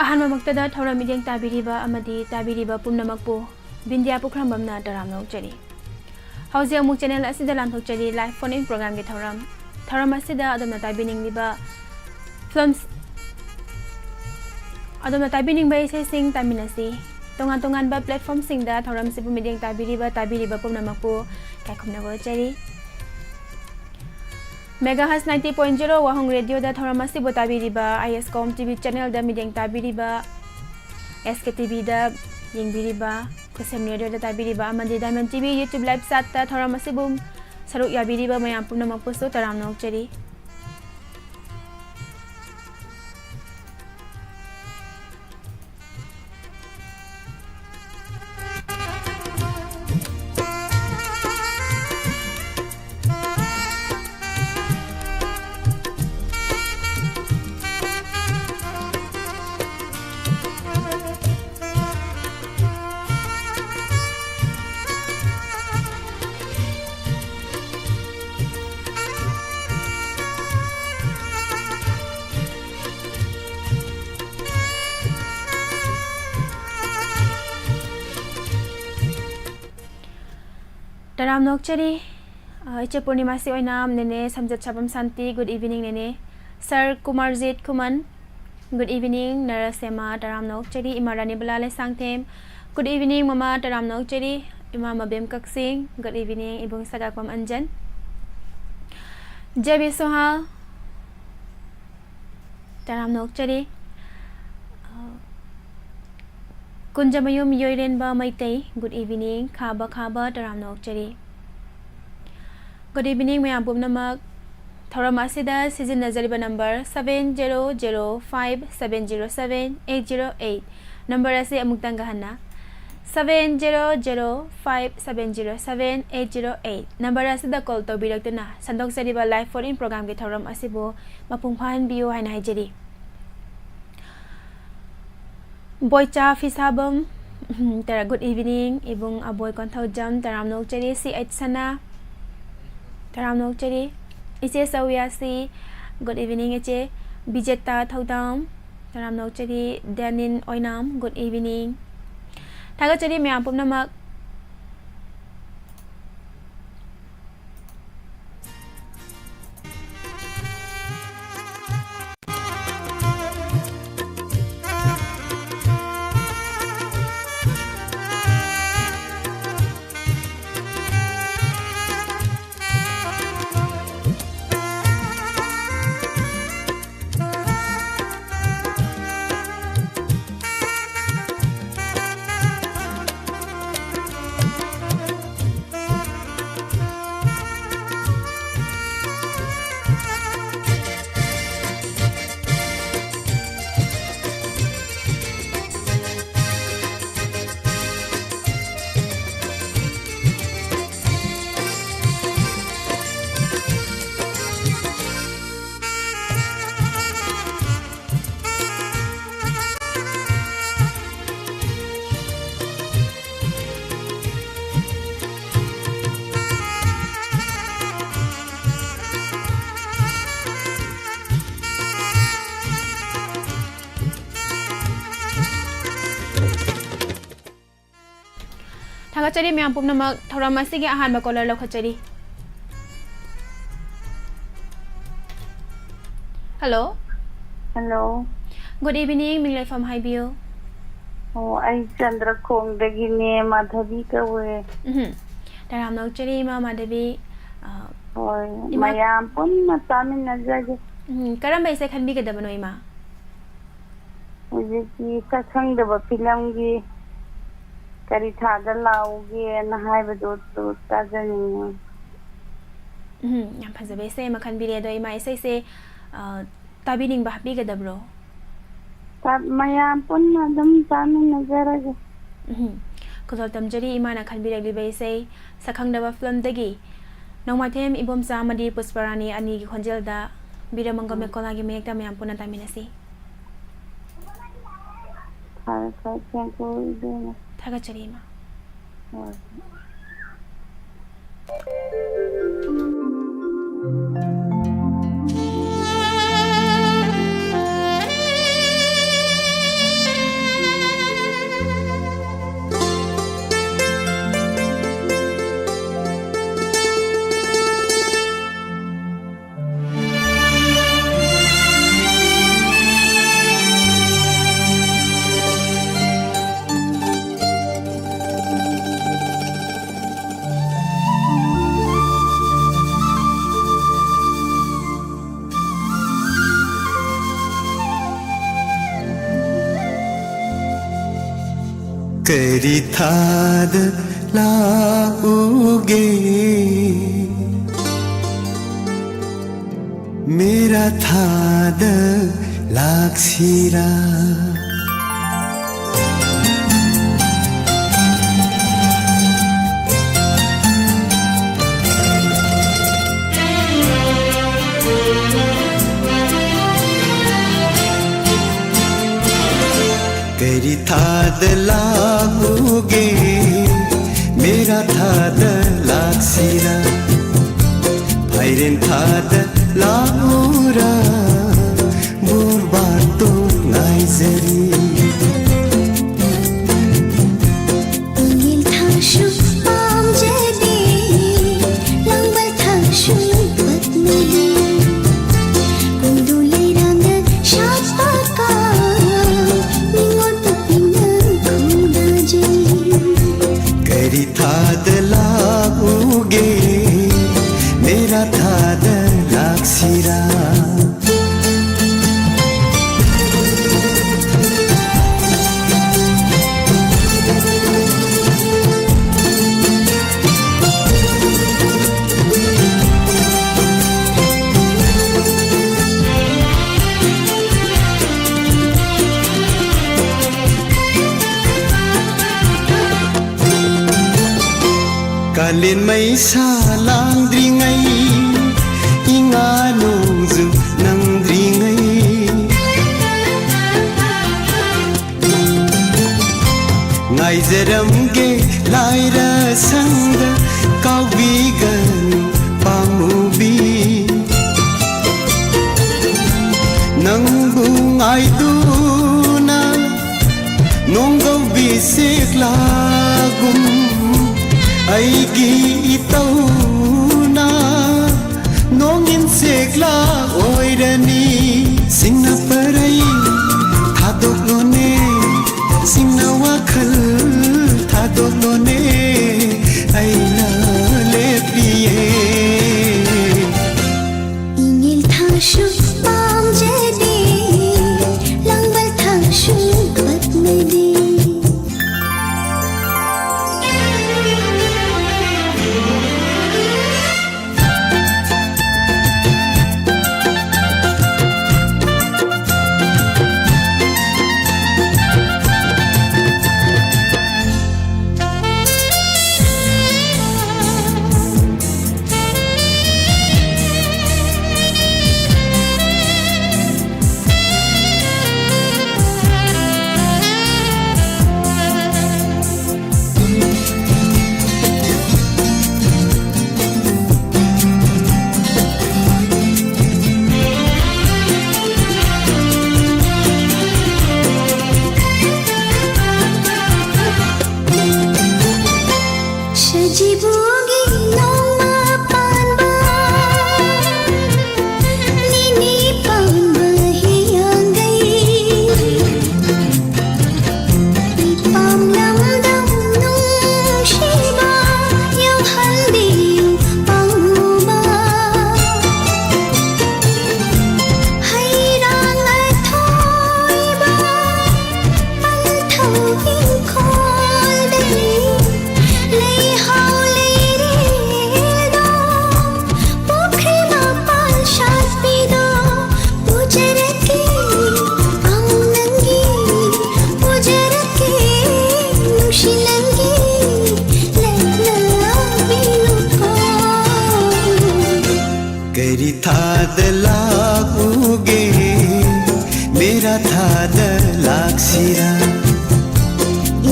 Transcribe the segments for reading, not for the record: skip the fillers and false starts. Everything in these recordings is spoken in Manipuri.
ꯑꯍꯥꯟꯕꯃꯛꯇꯗ ꯊꯧꯔꯝ ꯃꯤꯠꯌꯦꯡ ꯇꯥꯕꯤꯔꯤꯕ ꯑꯃꯗꯤ ꯇꯥꯕꯤꯔꯤꯕ ꯄꯨꯝꯅꯃꯛꯄꯨ ꯕꯤꯟꯗꯤꯌꯥ ꯄꯨꯈ꯭ꯔꯝꯕꯝꯅ ꯇꯔꯥꯝꯅ ꯑꯣꯛꯆꯔꯤ ꯍꯧꯖꯤꯛ ꯑꯃꯨꯛ ꯆꯦꯅꯦꯜ ꯑꯁꯤꯗ ꯂꯥꯟꯊꯣꯛꯆꯔꯤ ꯂꯥꯏꯚ ꯐꯣꯟ ꯏꯟ ꯄ꯭ꯔꯣꯒ꯭ꯔꯥꯝꯒꯤ ꯊꯧꯔꯝ ꯑꯁꯤꯗ ꯑꯗꯣꯝꯅ ꯇꯥꯕꯤꯅꯤꯡꯂꯤꯕ ꯑꯗꯣꯝꯅ ꯇꯥꯕꯤꯅꯤꯡꯕ ꯏꯁꯩꯁꯤꯡ ꯇꯥꯃꯤꯟꯅꯁꯤ ꯇꯣꯉꯥꯟ ꯇꯣꯉꯥꯟꯕ ꯄ꯭ꯂꯦꯠꯐꯣꯔꯝꯁꯤꯡꯗ ꯊꯧꯔꯝꯁꯤꯕꯨ ꯃꯤꯠꯌꯦꯡ ꯇꯥꯕꯤꯔꯤꯕ ꯄꯨꯝꯅꯃꯛꯄꯨ ꯀꯥꯏꯈꯨꯝꯅꯕ ꯑꯣꯏꯖꯔꯤ Megahas 90.0 Wahong Radio da thoram asibu tabiriba ISCOM TV channel da mideng tabiriba SKTV da yengbiriba Kusem Radio da tabiriba amadi Diamond TV YouTube live sat da thoram asibu saruk yabiriba mayam pumnamakpusu taram nokchari Taram nokchari iche purnima si oinam nene samjat sabam santi good evening nene Sir Kumarjit Kuman good evening Narasema taram nokchari Imarani Balale Sangthem good evening Mama taram nokchari Imam Abem Kaksing good evening Ibung Sagakpam Anjan Jebi Sohal taram nokchari Kunjamayum Yoirenba Maitei good evening Khaba taram nokchari Good evening mayam pumnamak thoram asida season nazariba number 7005707808 number ase amuktang gahanna 7005707808 number asida call to biraktuna sandok sariba live phone in program ge thoram asibo mapung phan biyo haina haijeri Boycha Fisabam tara good evening ibung aboy konthau jam taram nokchari C8 sana taram nokchari iche sawyasi good evening iche Bijeta Thaudam taram nokchari Danin Oinam good evening thagachari mayam pumnamak Thagachari mayam pumnamak thoram asige ahanba caller lokhachari Hello Good evening minglai from Haibiyo I Chandra Khong dagine Madhavi kawe taram nokchari ma Madhavi mayam punna tamin najaje karamba isai khanbi ke dabano ima hujiki sakhang daba film gi kari thada lauge na haibado to tajani yam phajabe se ma khanbi re do ima isai se tabining ba happy ke dabro mayam punna dam tamin najaraje kozol tamjari ima na khanbi re libai isai sakhang daba film dagi Nongmathem ibom sa madi Pusparani ani gi khonjel da biramanga me kola gi mek ta mayam punna taminasi Thagachari ma करी थाद लाओगे मेरा थाद लाक्सिरा करी थाद लाओगे मेरा थाद लाक्सिरा भाइरेन थाद लाउरा बुरबार तो नाइजरी ingin tasuk pam jadi lambat tasuk buat mudi kundulai rangga siapa kau mingol pepingan kuda jadi करी थाद लाओगे मेरा थाद लाक्सिरा Kalin may salang dringay inganungzu nang dringay Ngay zaramge laira sangga kaubigan pamubi Nang bungay duna nonggaw bisik lagum Aigi itauna nongin sekla oirani singna parai thadok lone singna wakhal thadok lone aina lepiye ingin tasuk pam jadi lambat tasuk buat mudi Sejibugi nama panba Nini panba hiyang gay Ipam lamdam nung shiba Yang handi panguba Hayrang at thoy ba Pantaw in day Lay how lay do Pukri mapal shas pido Pujarake ang nangi Pujarake nushilangi Lagna binuko करी थाद लाओगे मेरा थाद लाक्सिरा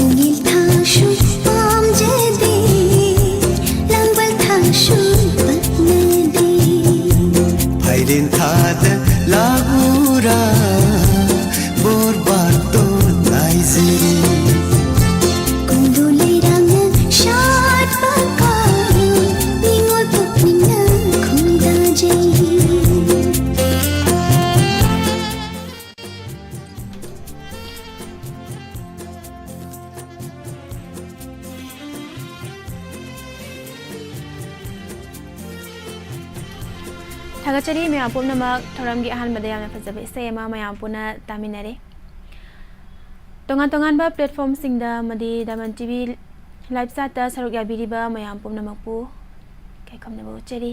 ingin tasuk pam jadi lambat tasuk buat mudi भाइरेन थाद लाउरा बुरबार तो नाइजरी kundulai rangga siapa kau mingol pepingan kuda jadi Thagachari mayam pumna mak thoramgi ahan bada yamna fazaba isay ama mayam puna taminare तोंगान तोंगानबा प्लेटफॉर्मसिंगदा मदि दामन टीवी लाइव चाटा सरुक याबिरिबा मयाम पुमनामकपु kaikhamnaba uchari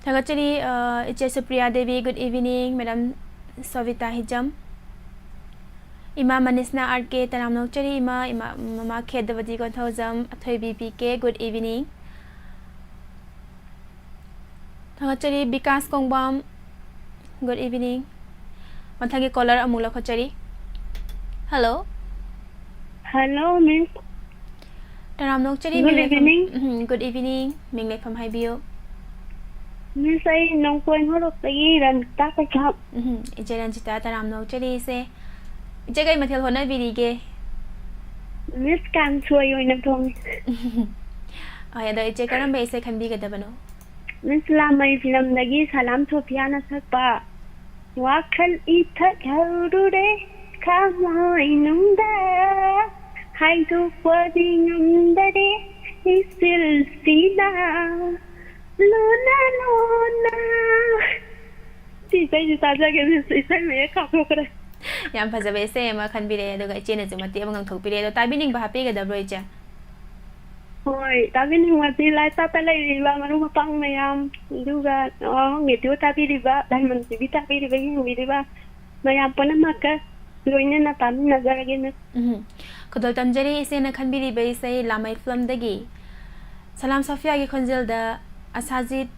thagachari iche Supriya Devi good evening madam Savita Hijam Ima Manisna RK Taramnokchari Ima Mama Khedavati Konthojam Athoi BPK good evening thagachari Bikas Kongbam good evening mathagi caller amula khochari hello Miss. Taramnokchari Good evening. Good evening minglek pham haibiyo Miss ay nong koin horok tagi ran ta ka khap. ije Ranjita Taramnokchari se ije gai mathel hona birige Miss kan suai oi nam thong. ay da ije karam be se khanbi ga dabano Miss la mai film dagi salam Sophia na sakpa. Wakhal itha khaurure khamai nungda. Hai du padi ngandare isil sila. Luna luna. Isai saja ke isai me khap kare. yam phajabe se ma khanbire do ga iche na jumati amang thokpire do tabining ba happy ga dabro ije Hoi, tapi ni mati lai tapi lai riba maru mapang mayam juga ngitu tapi riba dan menteri tapi riba yang riba mayam pernah maka loinya na tam nazar gini. Kodol tamjari ise na khanbiri be ise lamai film dagi Salam Sofia gi khonjel da asajit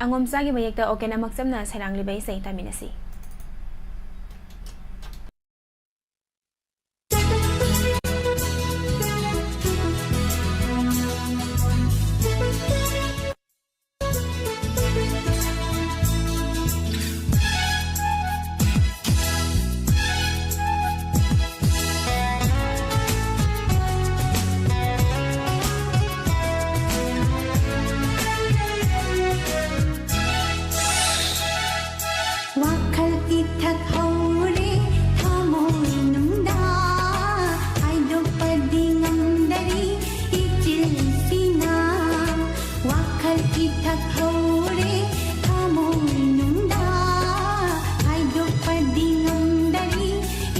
angom sa gi mayek da okena maksam na sarang li be ise taminasi Wakhal ithak haure thamoi nungda aido padingandari ichil sina Wakhal ithak haure thamoi nungda aido padingandari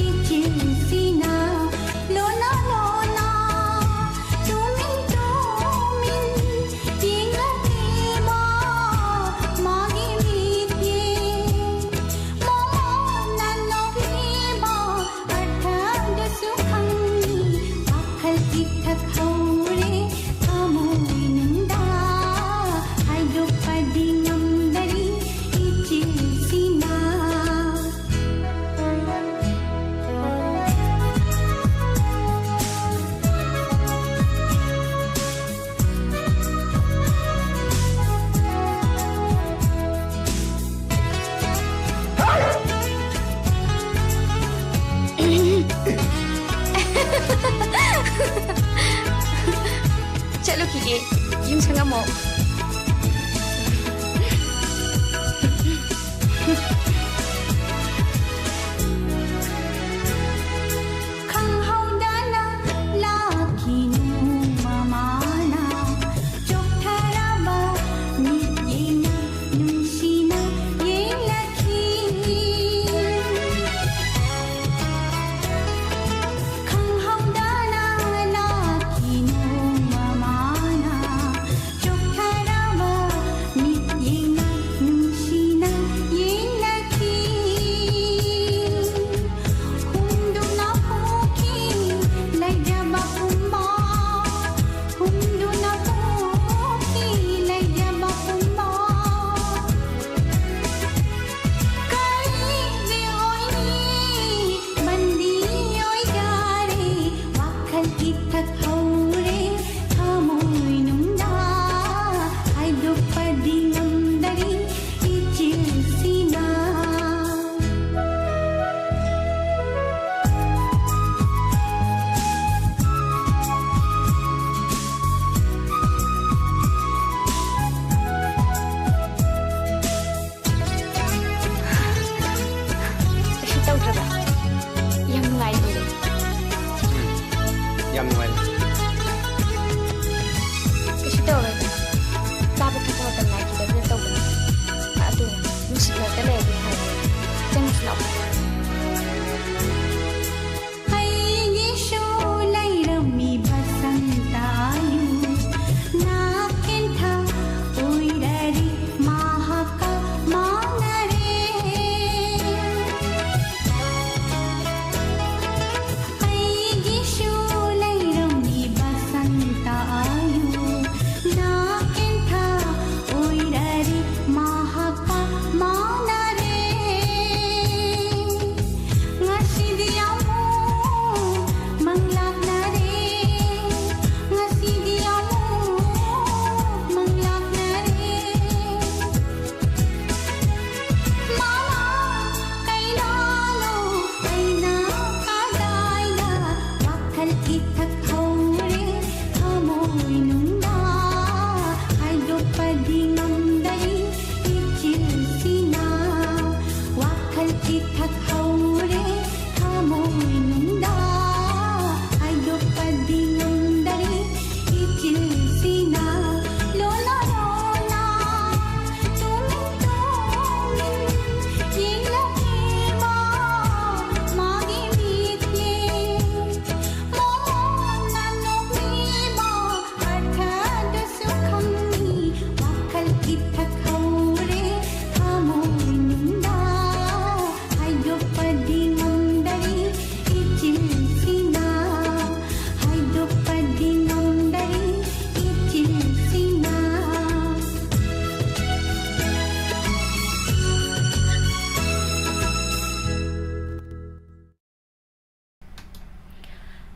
ichil sina lona lona tumin ingatiba magi mitye Chalo kige, yung sanga mo. Khang hau dana laki nu mamana chok tharaba niyena nusina yen lakhi Khang hau dana laki nu mamana chok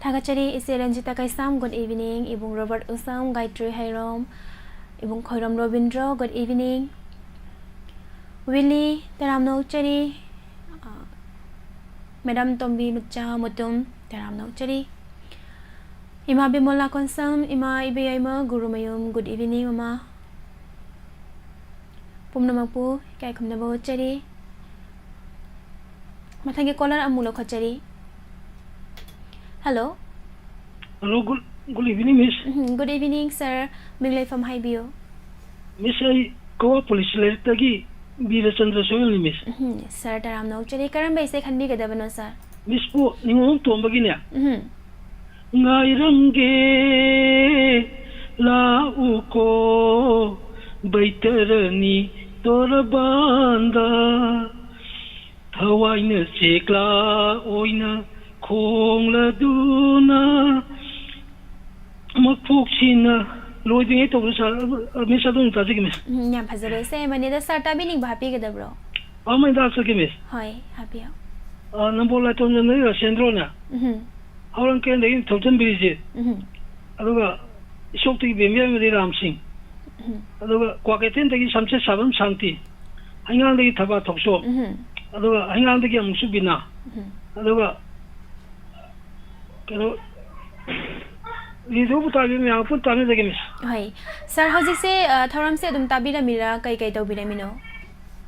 Thagachari ise Ranjita Kaisam, good evening. Ibung Robert Usam, Gayatri Hairom, Ibung Khoiram Robindro, good evening. Willie Taramno Chari, Madam Tombi Mucha Mutum, Taramno Chari. Ima Bimola Konsam, Ima Ibeima, Guru Mayum, good evening, Mama. Pumnamapu, Kaikum Nabo Chari. Mathangi caller Amulo Khachari. Hello. Hello, good evening, Miss. Good evening, sir. Minglay from Highview. Miss, I go up police letter tagi Bira Chandra Soil, Miss. Sir, Taram no Chari Karam say can be Gadavano, sir. Miss Po, Ningon Tombaginia. Ngairamge La Uko Baitarani Torabanda Hawaina Sekla Oina Kong La Duna Mapuksina Loading it over Miss Adon Tazimis. Yam has a say, my neither start being happy at the bro. Oh, my dad's a gimis. Hi, happy. Number Laton and Sandrona. How long can they Totem visit? Aduga Shokti Bimia Ramsing. Aduga Quaketin, there is some seven Santi. Hang on the Tabato show. Aduga hang on the Gam Subina. Aduga put time the games. Hi, sir, how do you say Thoram said Tabila Mira, Kaito Bilamino?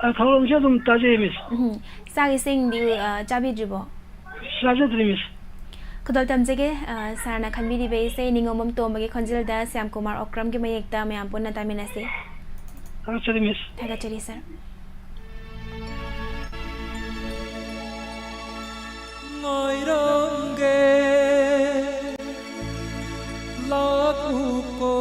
I told him Tajamis. Sagi sing the Jabi Jibo. Sajatrimis. Kudotam Zege, Sarna can be the base, Ningomum Tomagi Consilda, Sam Kumar, Okram Gimayekta, Mampuna Taminasi. Actually, Miss. Tagachari, sir. Lagu ko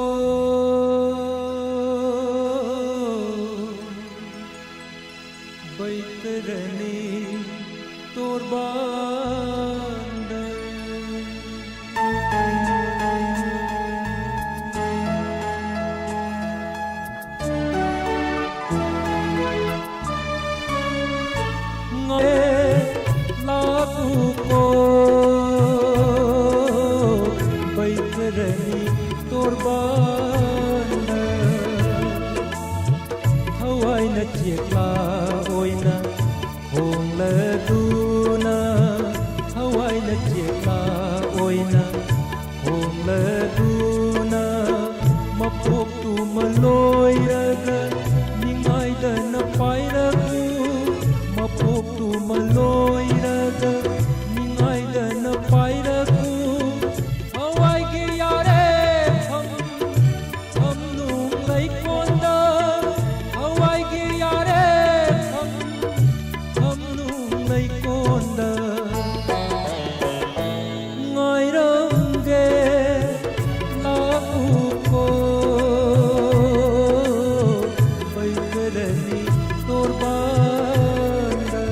Baitarani Torbanda Lagu ko Baitarani Torbanda Hawai na chekla oina Hong la duna Hawai na chekla oina Hong la duna Mapok tu maloy raga Ningay da na pairaku Mapok tu maloy raga Ningay da na pairaku Hawai ki yare Tham nung lay konda Hawai ki yare Tham nung lay konda Ngay ramge Laku ko Baitarani Torbanda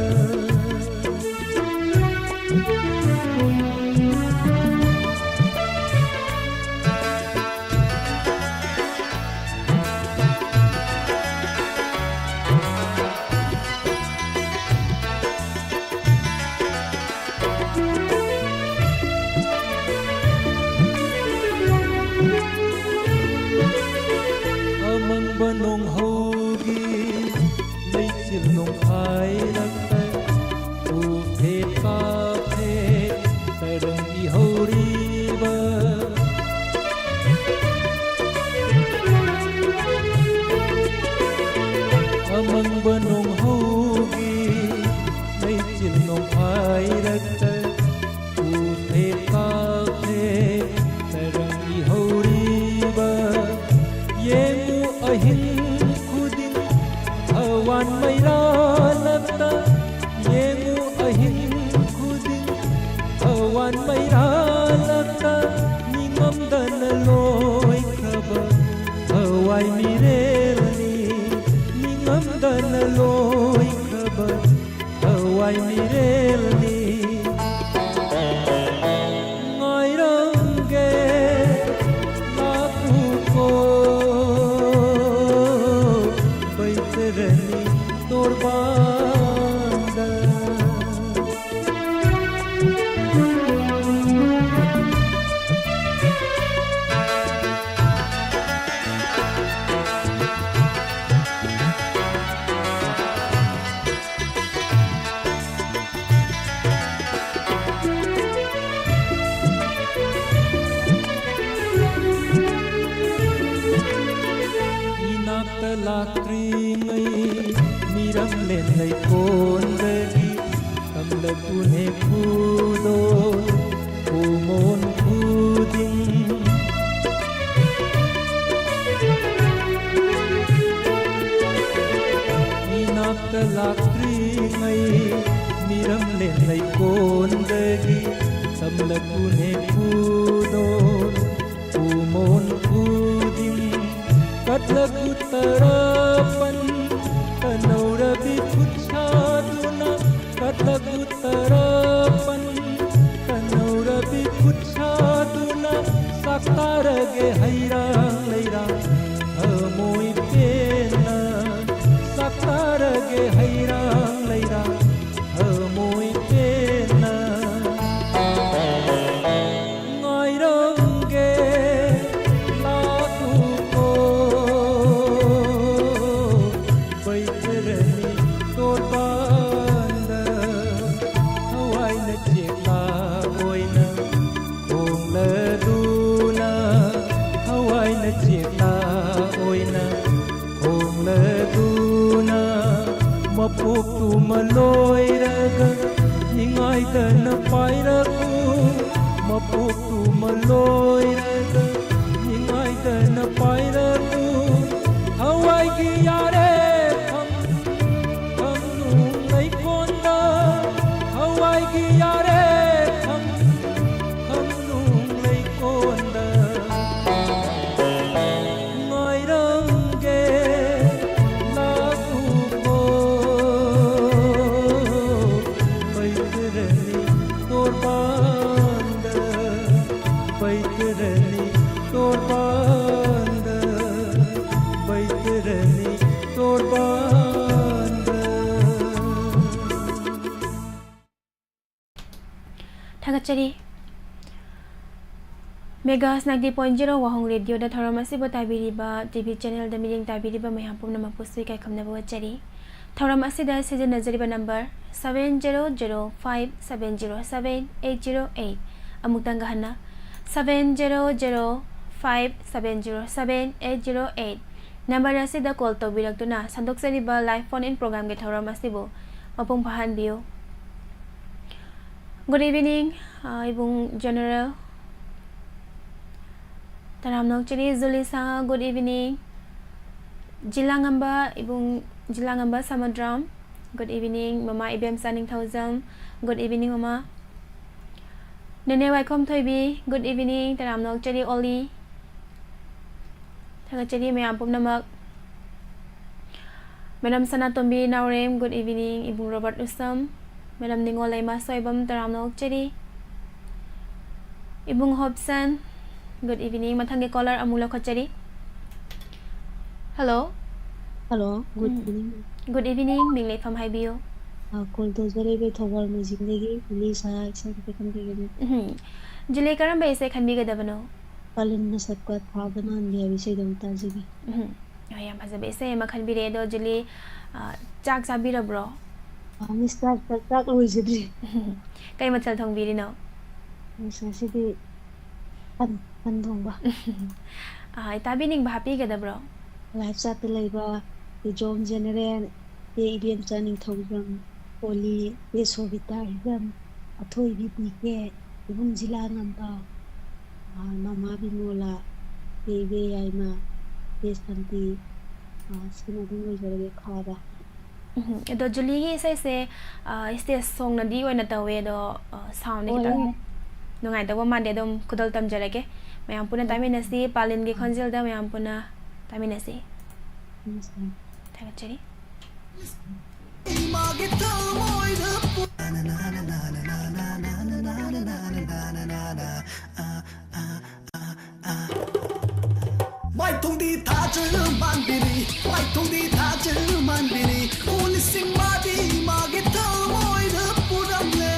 Amang banong hogi Lay silnong ay lakay Upe kape Tarang ihoriba Amang banong hogi Lay silnong ay lakay Upe kape Tarang ihoriba Yemu ahin khudin Hawan mayranata Yemu ahin khudin Hawan mayranata Ningam danaloy kaba Hawai mirelni Ningam danaloy kaba Hawai mirelni Ngay ramge Laku ko Baitarani Torbanda samlakune pudo umon puding inakta laktri ngai miram len lai kon dagi samlakune pudo umon puding katlagu tarapan kanaura bikutsaduna katlagu tarapan kanaura bikutsaduna sakarage hairang leirang amoi pena sakarage hairang leirang amoi pena ngairangge laku ko baitarani torbanda hawai na chekla oina khongladuna hawai na chekla oina khongladuna mapuk tu maloiraga ningai dana pairaku mapuk tu maloiraga ningai dana pairaku hawai gi yare kham nu ngai konda hawai gi yare kham nu ngai konda ngai rangge laku ko baitarani torbanda baitarani torbanda baitarani torbanda Thagachari Megas 90.0 Wahong Radio da Tharamasi bo tabiriba TV channel da meeting tabiriba mayam pumna mapusui kai khamna bo chari Tharamasi da season nazariba number 7005707808 amutang gahana 7005707808 number rasi da call to biraktuna sandok sariba live phone in program ge Tharamasi bo mapung pahan bio Good evening ibung general Taramnok chiri Zulisa good evening Jilangamba ibung Jilangamba Samadram good evening mama ibem saning thousand good evening mama Nene Waikom Thoibi good evening Taramnok chiri Oli Thaga chiri mayam pum namak Madam Sanatombi Naurem good evening ibung Robert Usam Madam Ningolay Masoibam Taramnok chiri Ibung Hobson Good evening. Mathange caller Amula Khachari. Hello. Hello. Good evening. Good evening. Minglay from Haibio. Call to Zarabe Towal Music Legi, Lisa, Executive Company. Julie Karamba is a can be Gadavano. Palin Nasaka, Pabana, and the say them Tazigi. I am as a base, Macan Biredo, Julie Jack Sabira bro. Mr. Tak Louis. Kaimatal Tong Birino. Necessity. Pandongba. Tabining Bahapi Gadabro. Life Satellite, the John General, the Indian Turning Thousand, Oli, the Sovitarism, a toy BPK, the Bunzilla number, Mama Binola, the Vayama, the Santi, Sinadu very Kava. The Julie says, is this song Nadi when at the way the sound? No, I don't want them could all tam jarake. May Ampuna Taminasi, Palin Giconzilda, may Ampuna Taminasi. Tagacheri. My Tondi Tajer Manbiri, my Tondi Tajer Manbiri, only sing Madi, Magita, Moida Puramle.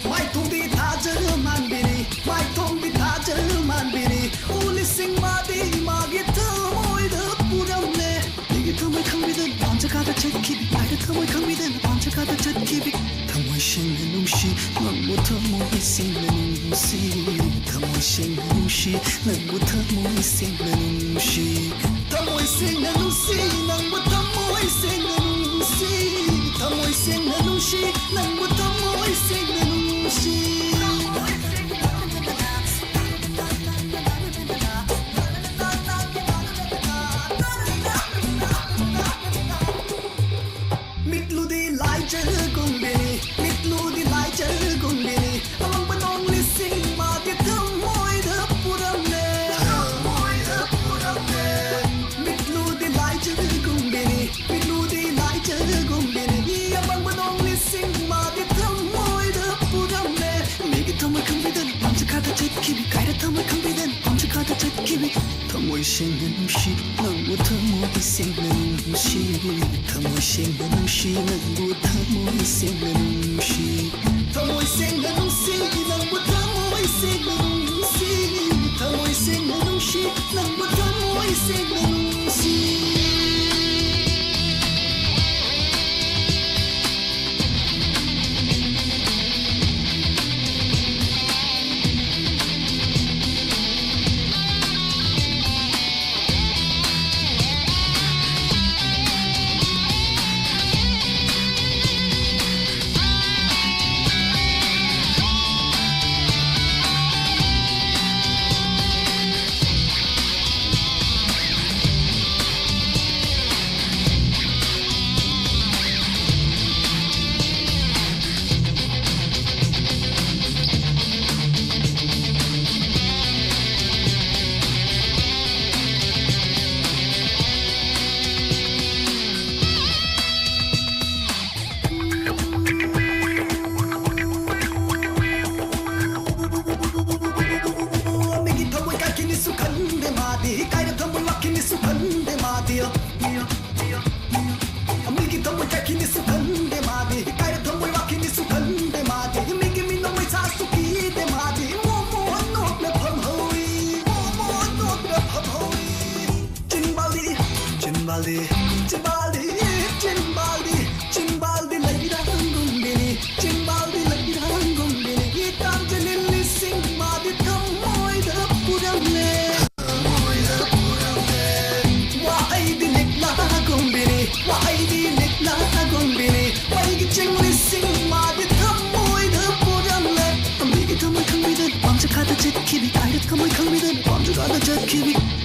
My Tondi Tajer Manbiri, my Tondi Tajer Manbiri, only sing Madi, Magita, Moida Puramle. Digita, my come with a bunch of other check, keep it. I come with a bunch of other check, keep it. Tamoishin and Nushi, Namutamo is singing Lucy. Tamoishin and Nushi, Namutamo is singing Lucy. Tamoishin and Lucy, Namutamo is singing Lucy. ꯅꯨꯡꯁꯤ ꯅꯪꯕꯨ ꯊꯃꯣꯏ ꯁꯦꯡꯅ ꯅꯨꯡꯁꯤ ꯃꯤꯠꯂꯨꯗꯤ ꯂꯥꯏꯖꯒꯨꯝꯕꯤꯅꯤ ꯃꯤꯠꯂꯨꯗꯤ ꯂꯥꯏꯖꯒꯨꯝꯕꯤꯅꯤ ꯑꯃꯝꯕ ꯅꯣꯡ ꯂꯤꯁꯤꯡ ꯃꯥꯒꯤ ꯊꯃꯣꯏꯗ ꯄꯨꯔꯝꯂꯦ ꯃꯤꯠꯂꯨꯗꯤ ꯂꯥꯏꯖꯒꯨꯝꯕꯤꯅꯤ ꯃꯤꯠꯂꯨꯗꯤ ꯂꯥꯏꯖꯒꯨꯝꯕꯤꯅꯤ ꯑꯃꯝꯕ ꯅꯣꯡ ꯂꯤꯁꯤꯡ ꯃꯥꯒꯤ ꯊꯃꯣꯏꯗ ꯄꯨꯔꯝꯂꯦ ꯃꯤꯒꯤ ꯊꯃꯣꯏ ꯈꯪꯕꯤꯗꯅ ꯄꯥꯝꯖꯈꯥꯗ ꯆꯠꯈꯤꯕꯤ ꯀꯥꯏꯗ ꯊꯃꯣꯏ ꯈꯪꯕꯤꯗꯅ ꯄꯥꯝꯖꯈꯥꯗ ꯆꯠꯈꯤꯕꯤ ꯊꯃꯣꯏ ꯁꯦꯡꯅ ꯅꯨꯡꯁꯤ ꯅꯪꯕꯨ ꯊꯃꯣꯏ ꯁꯦꯡꯅ ꯅꯨꯡꯁꯤ ꯊꯃꯣꯏ ꯁꯦꯡꯅ ꯅꯨꯡꯁꯤ ꯅꯪꯕу ꯊꯃꯣꯏ ꯁꯦꯡꯅ ꯅꯨꯡꯁꯤ ꯊꯃꯣꯏ ꯁꯦꯡꯅ ꯅꯨꯡꯁꯤ ꯅꯪꯕу ꯊꯃꯣꯏ ꯁꯦꯡꯅ ꯅꯨꯡꯁꯤ ꯊꯃꯣꯏ ꯁꯦꯡꯅ ꯅꯨꯡꯁꯤ ꯅꯪꯕу ꯊꯃꯣꯏ ꯁꯦꯡꯅ ꯅꯨꯡꯁꯤ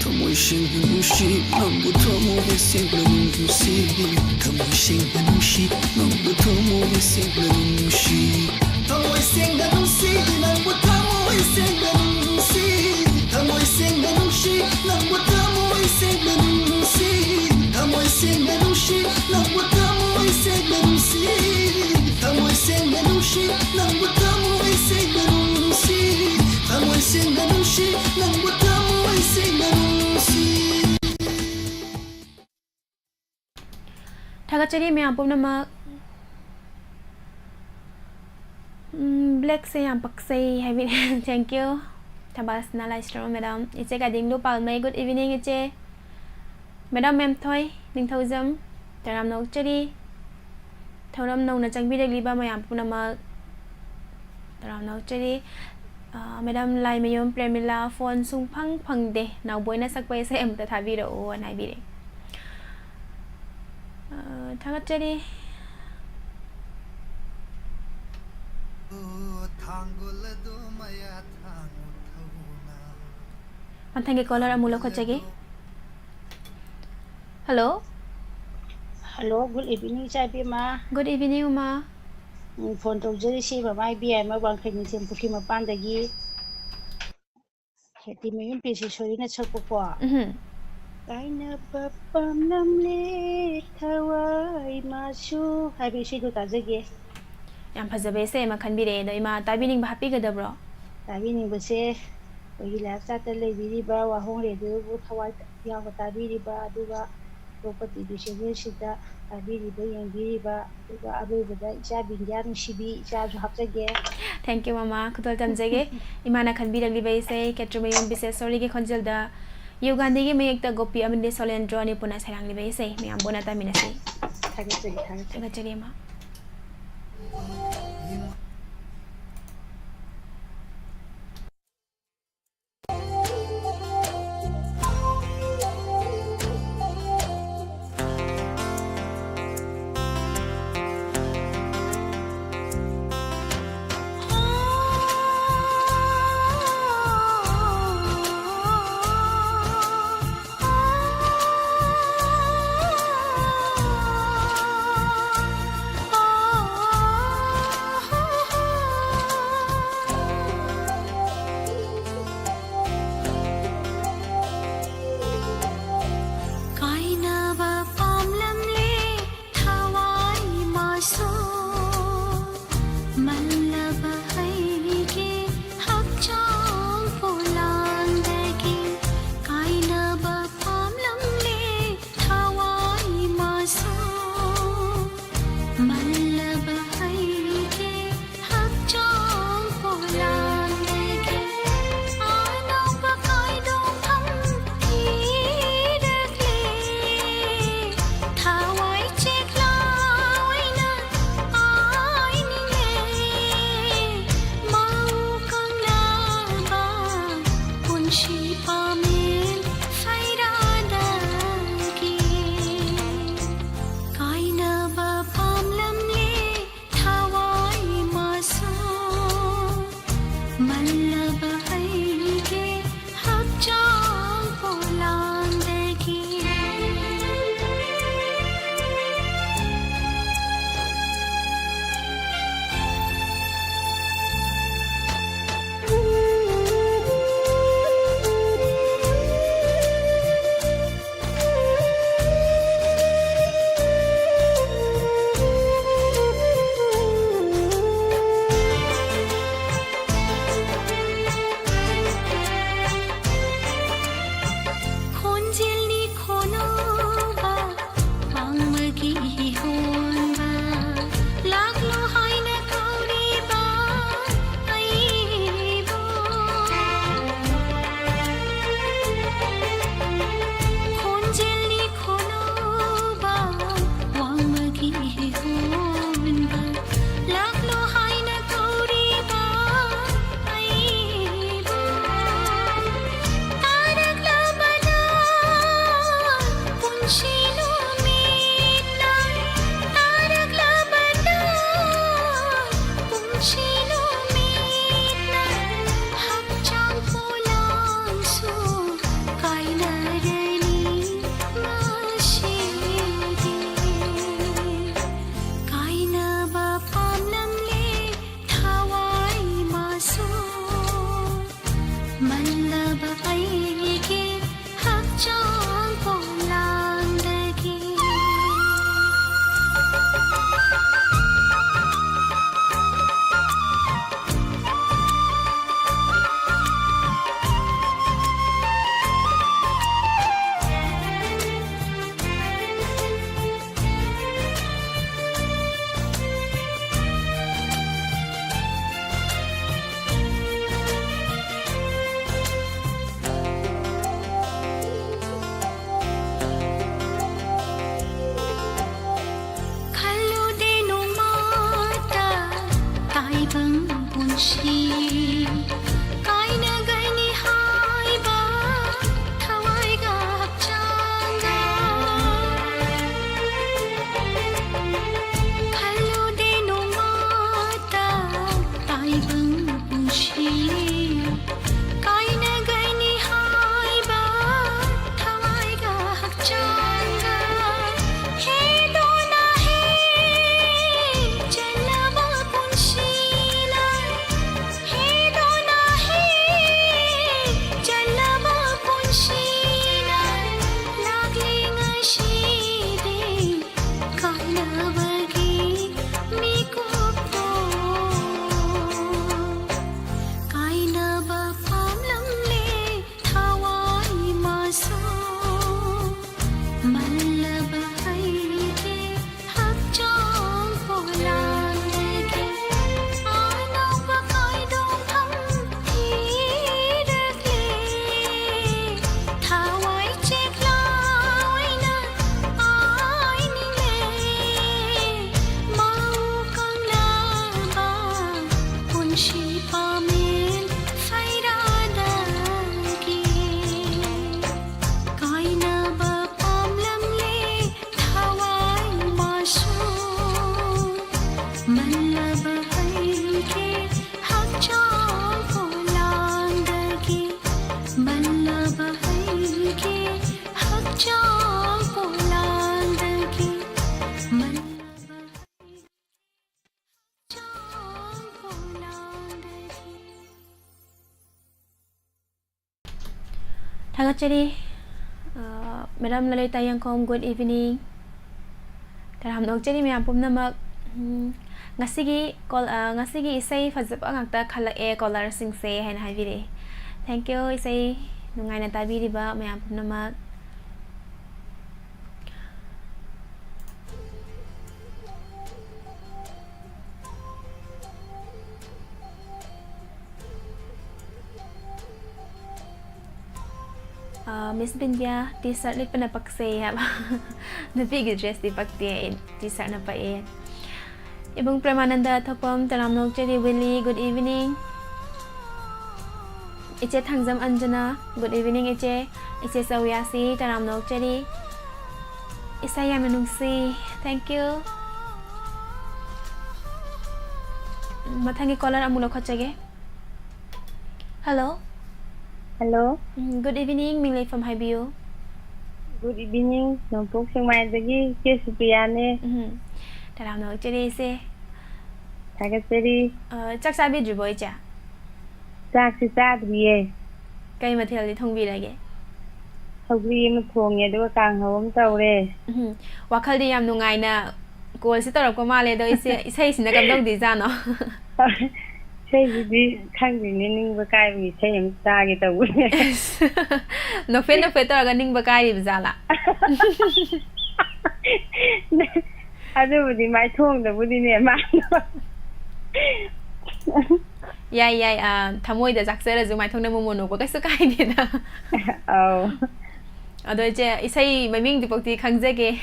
Thầm sinh nung si nang bu thamo we sing nung si thamo sing nung si nang bu thamo we sing nung si thamo sing nung si nang bu thamo we sing nung si thamo sing nung si nang bu thamo we sing nung si thamo sing nung si nang bu thamo we sing nung si thamo sing nung si nang bu thamo we sing nung si thamo sing nung si nang bu thamo we sing nung si Thagachari मैं आपको नमक black से यहाँ पक से है भी thank you Thabas na live stream madam इसे का दिन लो पाल में good evening इसे madam mem थोई दिन थोजम तराम नौ चरी थोरम नौ न चंग भी देख लीबा मैं आपको नमक तराम नौ चरी madam lai में यम प्रेमिला फोन सुंग फंग फंग दे नाउ बोई ना सक पैसे एम तथा भी रो नाइ भी रे थागचरी मंथंगे कॉलर अमूल खोचगे हेलो हेलो गुड इवनिंग चाबी मा गुड इवनिंग उमा फोन तौजरी से ममाई बीआई मा वांखैनी सेमपुकी मपानदगी खेती मयूम पेसी सोरीना छकपो Kaina papam namle thawai masu habi shi do tajage yam phajabe se ma khan bire do ima tabining ba happy gadabro tabining base ogi la sa ta le biri ba wa hong le do bu thawai ya ba tabiri ba aduga propati bi shege sida tabiri ba yang biri ba aduga abe ba ja bingyam shibi ja ju hapjage thank you mama khudal tamjage imana khan bire li bai se ketrmayum bise sorry ge khonjal da Uganda ge mayek ta gopi aminde solendro ni puna sarang li bai se me ambona ta minase thagachari ma Thangachari, Madam Lalita Yangkom, good evening. Taram Nokchari may apum namak ngasigi isay fazap ang akta khala e color sing say hen havire. Thank you isay nungay na tabi diba may apum namak. Miss Bindia, t-shirt lit pa na paksaya. Napigil dress di pakti t-shirt na pa Ibang Pramananda Thapam Taramnok Cheri Willie, good evening. Iche Thangzam Anjana, good evening Iche. Iche Sawyasi Taramnok Cheri. Isaya Manungsi, thank you. Mathangi caller amulo khachage. Hello. Hello. Good evening, Minglay from Highview. Good evening. Nompok Singmaidagi, Kesupiyane. Taramnok Cheri se. Thagachari. Chak sabi dribo icha. Chak si sadriye. Kai mathil di thongbi lage. Thogri ma thonge do kang hawam tawre. Wakhal di yam nungai na call si tarap ko male do isai sin na kamdong di jano. Say di khangri ning ba kai mi say yam sa ge tawu. No fe taraga ning ba kai bi jala. Adubudi mai thong da budi ne ma. Yai thamoi da jaksera ju mai thong na mono ko kaisu kai ni da. Oh. Ado je isai maming di pokti khangjage.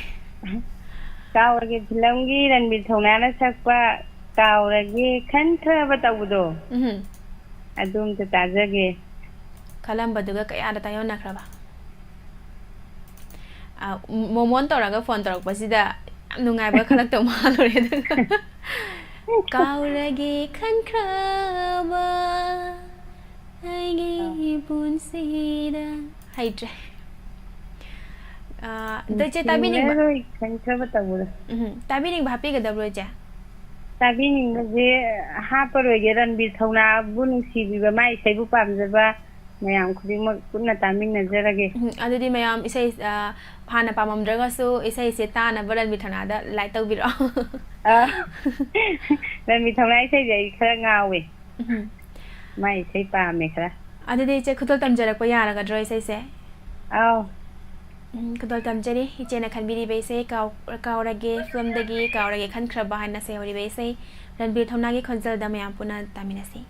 Kaurage philamgi ranbir thongna na sakpa kaurage khantha batawudo. Adum ta tajage. Kalam baduga kaya da tayo nakraba. Momon toraga phone torak pasida nungai ba khalak to malore. Kaurage khankraba aigi punsida. Hydra. Doje tabining ba? Khantha batawudo. Tabining ba happy ga dabro ja. Tabining ba je haparoge ranbir thongna bunung sibi ba mai sai bu pamjaba mayam khudimak punna taming nazarage. Adudi mayam isai phana pamamdraga so isai se tana baran bithana da lai tawbiro. Ranbir thongna isai jai khara ngawe. Mai sai pame khara. Adudi che khutol tamjarak pa yaraga dro isai se. Aw. Khutol tamjari ichena khanbiri beise kaurage film dagi kaurage khankraba hana se hori beise ranbir thongna gi khonjal da mayam puna taminasi.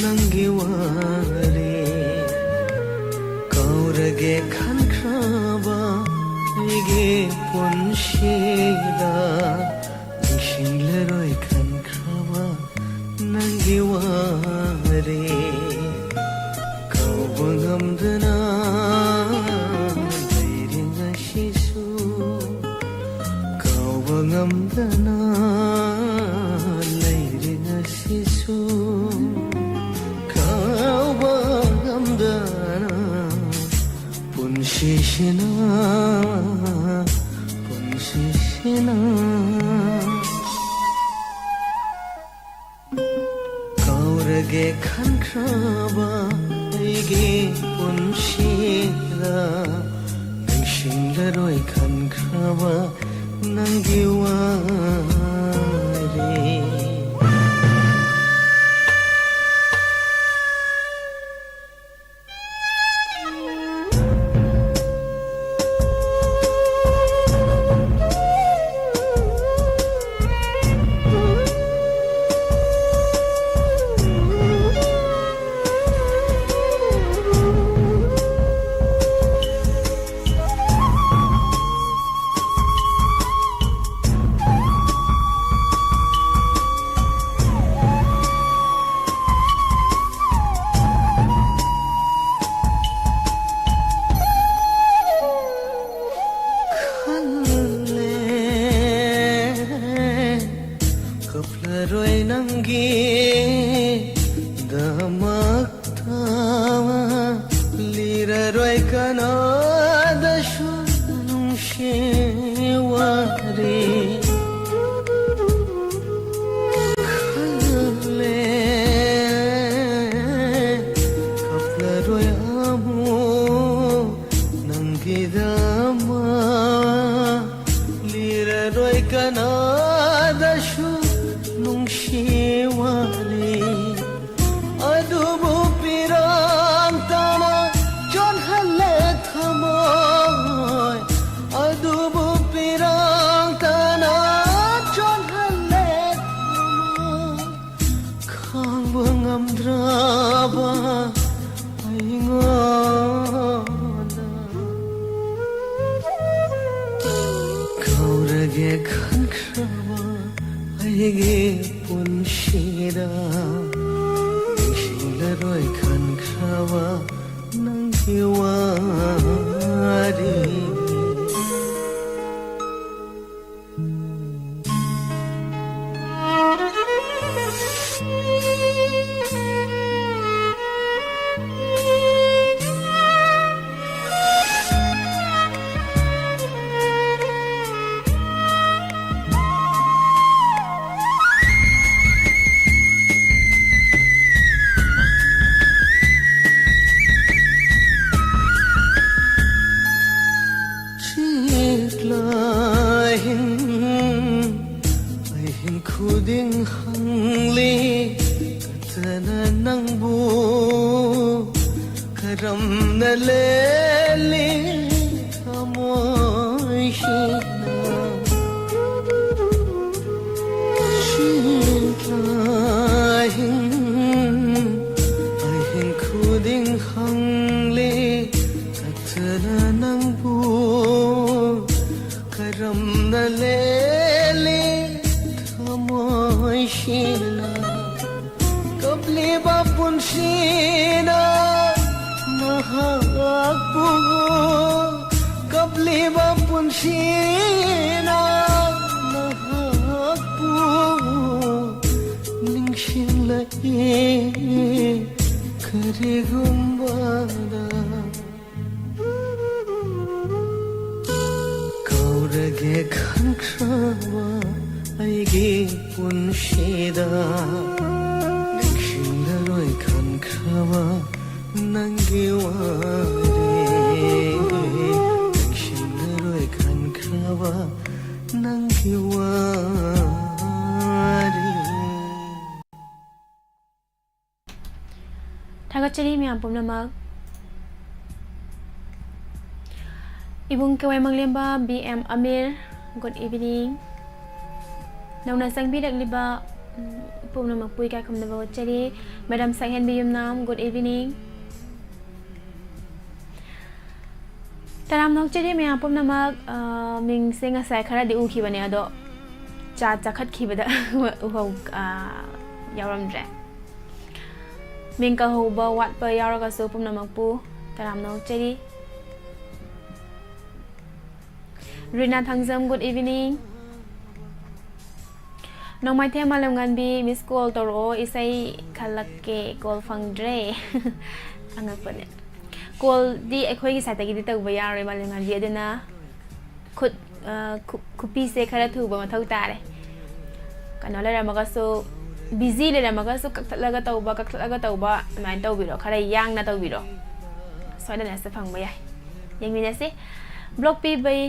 Nangi nangi ware kaurage khankraba ege punshida shingleroi khankraba nangi ware kaubangamdana leiringa shisu kaubangamdana leiringa shisu kaubangamdana punshishina punshishina kaurage khankraba aige punshida ningshinglaroi khankraba nangi ware kaplaroi nangi damakta liraroi kanada shunung sheware khalle kaplaroi amu nangi dama liraroi kanada nung shiwari adubu pirang tama jon halle thamoy adubu pirang tana jon halle thamoy khang draba aingoda kaurage khankraba aige punshida ningshinglaroi khankraba nangi ware khuding hangli katana nangbu karam na leli amoy shina ahin khuding hangli katana nangbu karam na leli shina kabli bapun shina nahakbu kabli bapun shina nahakbu ningshin lai kare gumbada kaurage khankraba aige punshida ningshinglaroi khankraba nangi ware ningshinglaroi khankraba nangi ware Thagachari miyam pumnamak Ibung Kawai Manglemba BM Amir, good evening. Nauna sang bidak liba Pumnamak pui kai khum naba chari Madam Sakhen biyum nam good evening Taram nok chari me pumnamak ming singa sai khara di u khi bane ado cha chakhat khi bada ho yaram dre Ming ka ho ba wat pa yaraga so pumnamak pu taram nok chari Rina Thangjam good evening Nong mai the malam gan bi miss call toro isai khalake call fangdre angak pane call di ekhoi gi sata gi di tawba yare malam gan bi adena khut kupi se khara thu ba mathau tare kana la ramaga so busy le ramaga so kakthalaga tawba main tawbiro khara yang na tawbiro soida na sa phangba yai yengmi na se block pi bai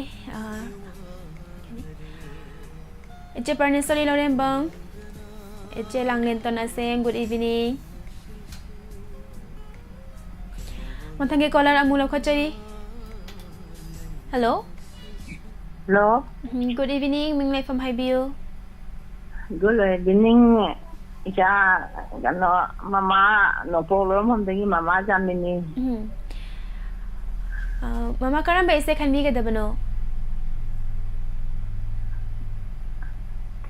Eche Parnesoli Lauren Bang Eche Langlenton Aseng good evening Montange caller Amula Khachari Hello Hello Good evening Ming Lai from Highview Good evening Ja no mama no problem homdagi mama jamini Mama karamba ise khanbi ga dabano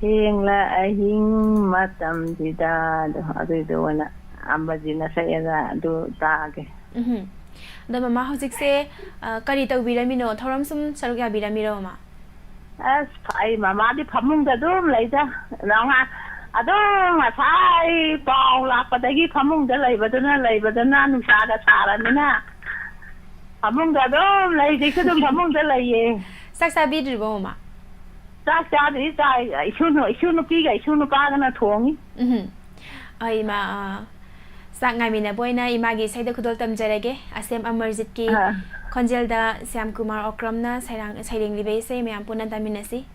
Thing la ahing matam dida adu dona ambajina sayada du taage da mama hojik se kari taw biramino thoram sum sarugya biramiro ma as ai mama di phamung da dum leida nanga ado ma sai paw la padagi phamung da leibadana nu sa da sara nina phamung da dum leidi kudum phamung da leiye saksa bi dribo ma Saksa di sai isunu pi ga isunu pa ga na thongi ai ma sak ngai mina boina imagi saida khudol tamjarage asem amarjit ki khonjel da Syam Kumar Okramna sairang libe se me ampuna taminasi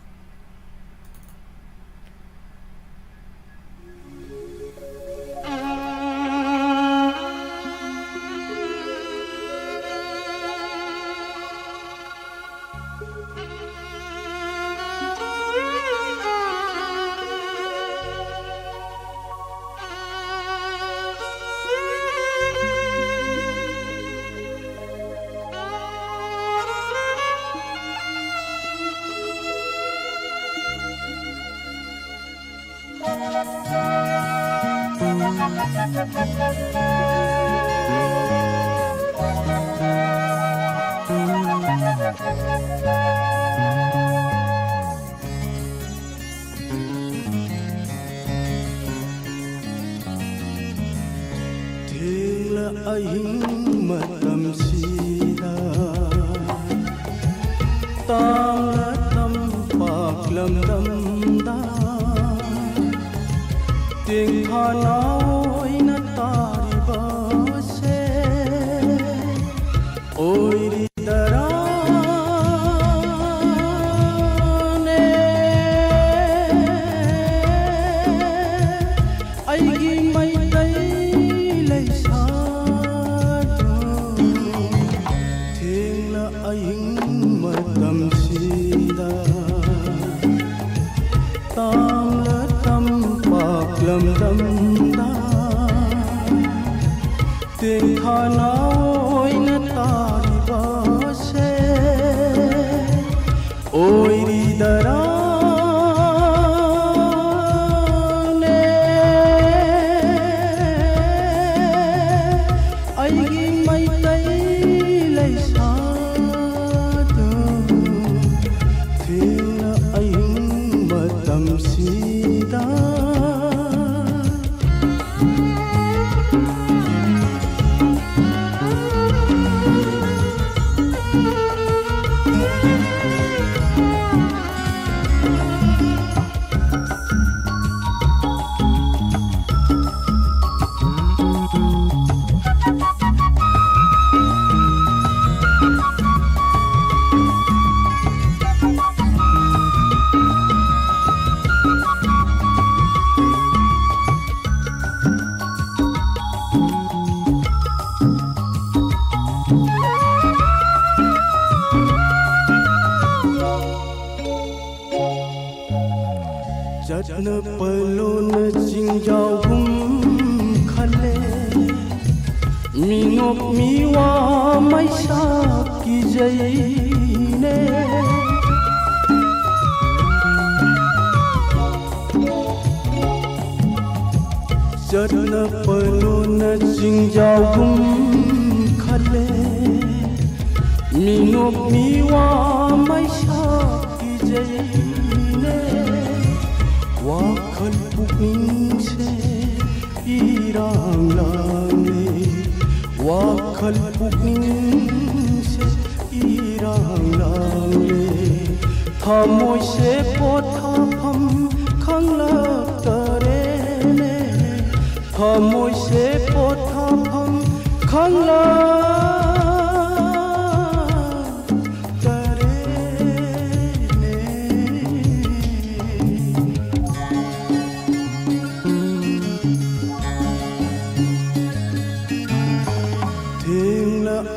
Minop miwa may saki jayne Jadna paluna jingjau gum khale Minop miwa may saki jayne Wakhal pukning se irang langne Wakhal pukning se irang langne Thamoy se pothapam khanglak tarene Thamoy se pothapam khanglak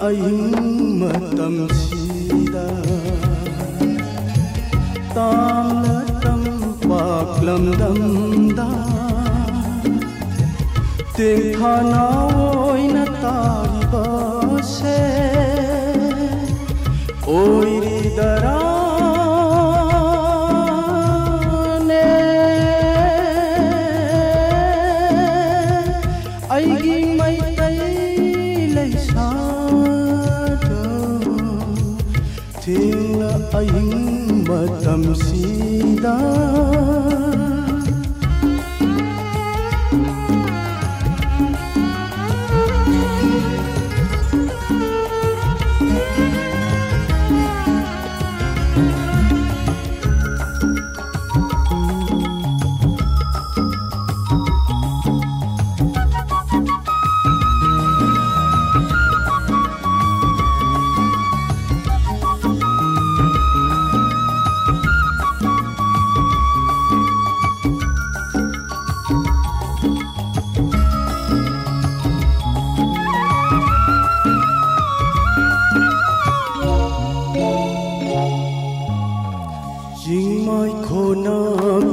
Aying matam sida tam na tampak lamdam da ting khana oy na tari ba se oy ri darane aiging mai tay lai sa Tingla aying matam sida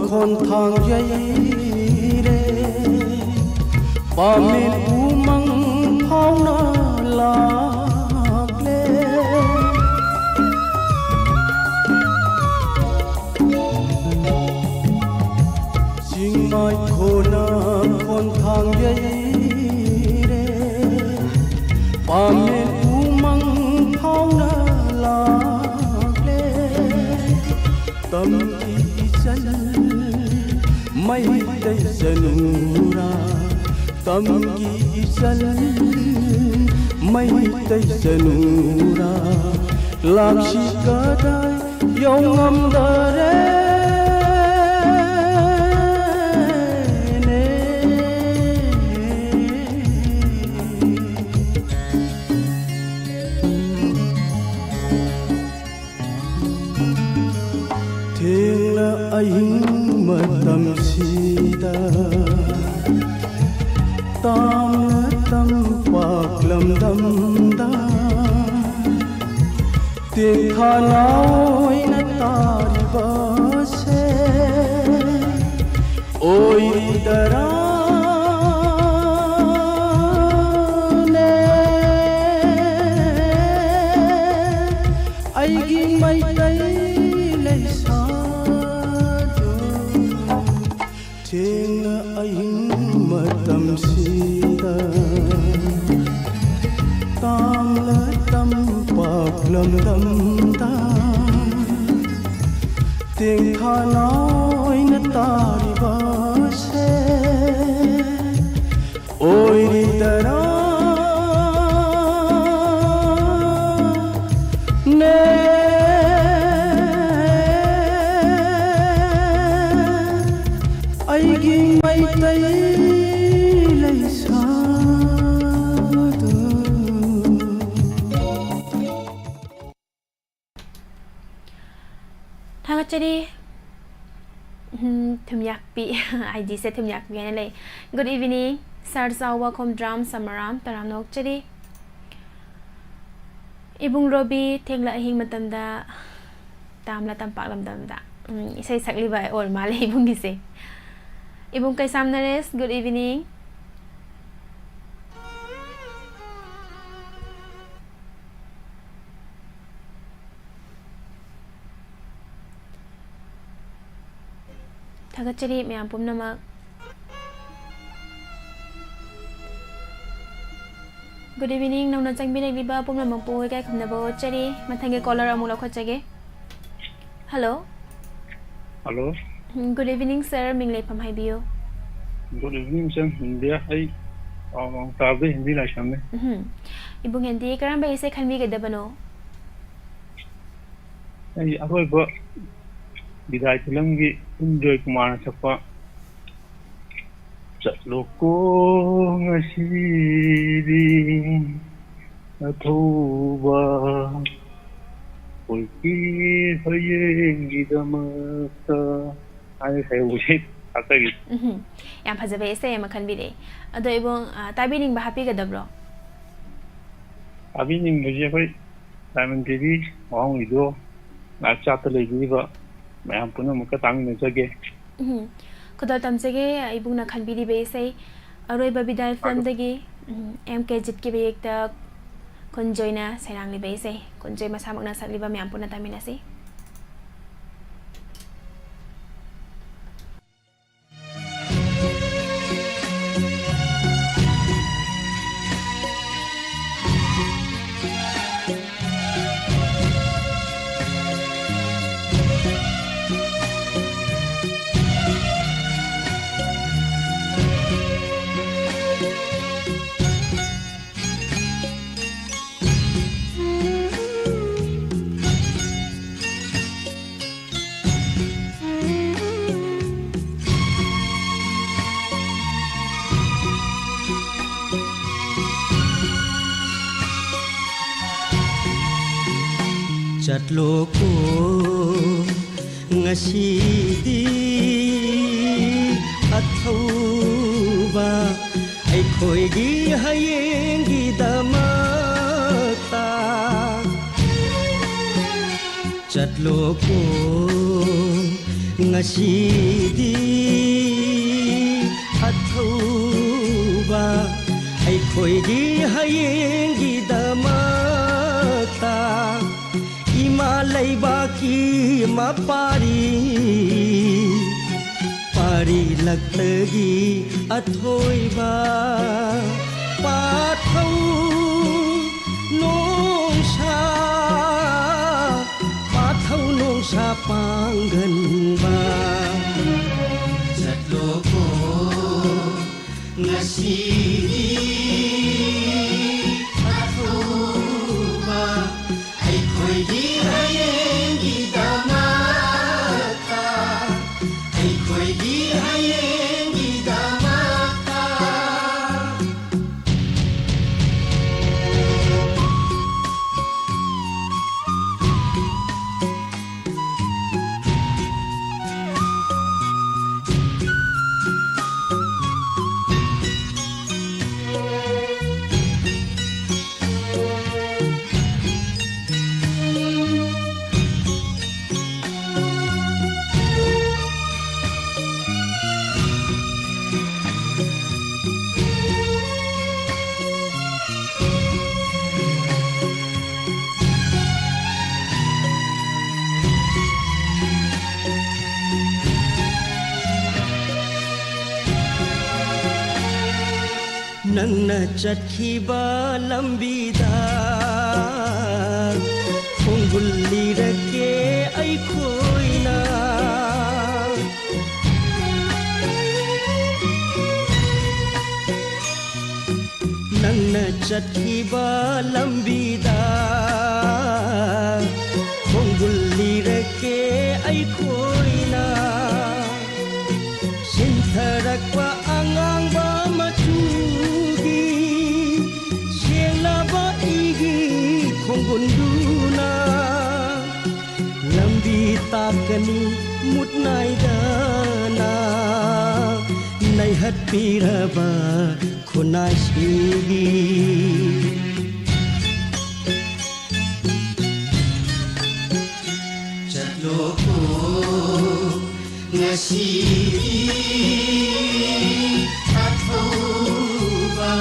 Khon thang yai re pamin umang phau na lak le jing mai khona khon thang yai re pamin umang phau na lak le tâm chân mây đây zanura tâm ki chân mây đây zanura làm chi cả đời yong ngam da re aying matam sida tam na tampak lamdam da ting khana oy na tari ba se oy ri darane aigi mai tay lai sa Tingla aying matam sida tam la tampak lamdam da ting khana oy na tari ba se oy ri darane aiging mai tay lai sa Thang chari thum yak pi ID se thum yak pi le good evening sir sa welcome drum samaram taram nok chari ibung robi thengla hing matam da tam la tam pak lam dam da isai sakli bai ol male ibung gi se Ibung kay Samnares, good evening. ꯊꯥꯒꯠꯆꯔꯤ ꯃꯌꯥꯝ ꯄꯨꯝꯅꯃꯛ Good evening nongna changbireliba pumnamok po kai khumnabo chari mathange caller amuk lakhachage Hello Hello Good evening sir minglei pham haibiyo Good evening sir India ai tabe hindi la shamne Ibung hindi karamba ise khanbi gedabano ai aroi ba bidai film gi enjoy kumar sakpa Chatloko ngasiri athoba ulki hayeng idamata ai sai usi atagi yam phajabe ise ma khanbi de ado ibung tabining ba happy gedabro abining mujhe koi diamond tv wang ido na chat le gi ba mayam puna muka tang ne jage Kodal tamsege ibung na khanbiri be sei aroi ba bidai film dagi MK jit ki be ekta konjoy na sairang li be sei konjoy masamak na sakli ba myam puna tamina sei Chatloko ngasidi athauba ai khoi gi hayeng gi damata Chatloko ngasidi athauba ai khoi gi hayeng gi damata Malaybaki mapari pari laktagi athoi ba pathau nong sha panggan ba Chatloko ngasidi athau ba ai khoi gi hayeng gi damata ai khoi gi hayeng gi damata Nangna chatkhiba lambida khongul lirake ai khoina Nangna chatkhiba lambida khongul lirake ai khoina Sintharakwa angangba machugi Shelaba igi khongunduna Lambi takani mutnaidana Naihat piraba khunashigi Chatloko ngasidi athauba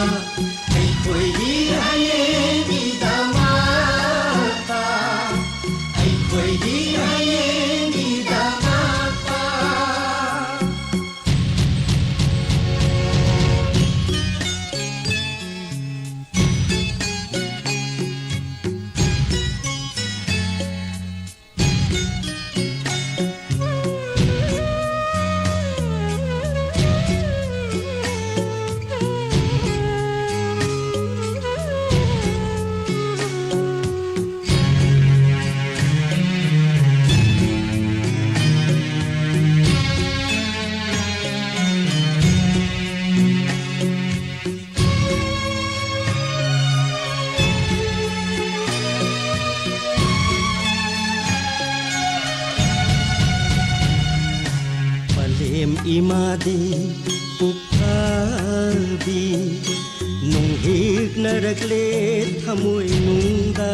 ai khoi gi hayeng gi damata ai khoi gi hayeng gi damata इमादी पुखाबी नोहिक नरकले थमुई नुंदा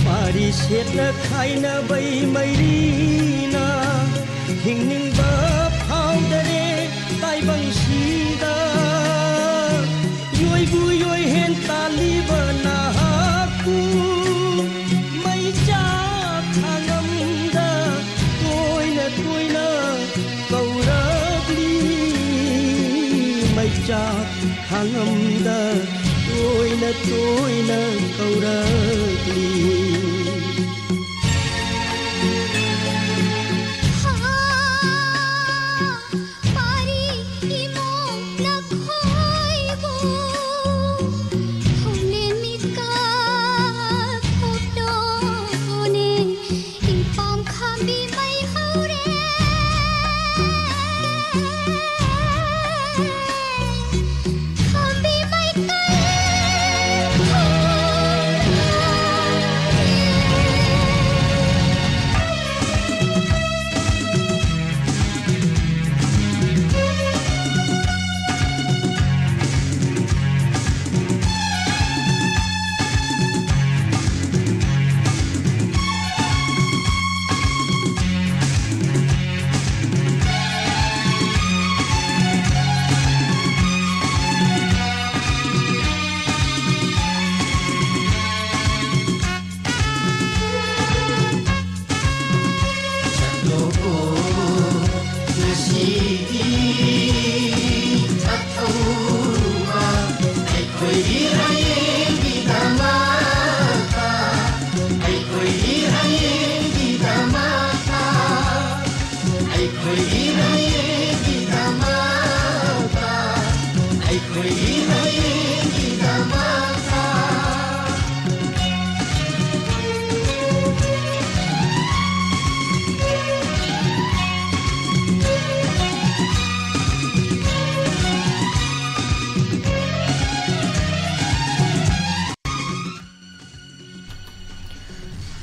पारी सेटना खाइना बै मैरीना हिंगनिंबा फाउदरे ताइबंगसिदा योइबु योइ हेन तालिबा नाहाकु मैचा खांगमदा तोइना तोइना कौरगली मैचा खांगमदा तोइना तोइना कौरगली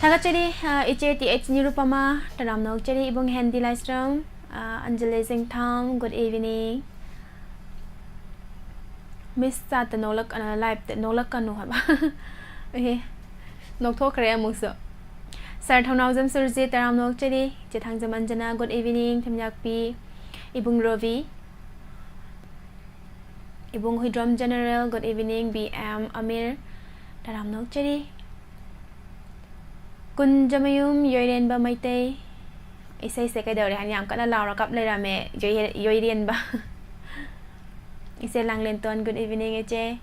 Thakachari iche TH Nirupama Taram Nokchari ibong Handy Lystrom Anjali Singtham good evening Miss Sat Nolak live Nolak Kanu haba okay Nok Thok Kare Muso Sir Thonawzam Surji Taram Nokchari Chethang Zamanjana good evening Thamyakpi ibong Rovi ibong Hidrom General good evening BM Amir Taram Nokchari Kun Jamayum Yoyen ba Maite Isay se kaidore han yam kana laura kap le rame Yoyen ba Isay lang lenton good evening eche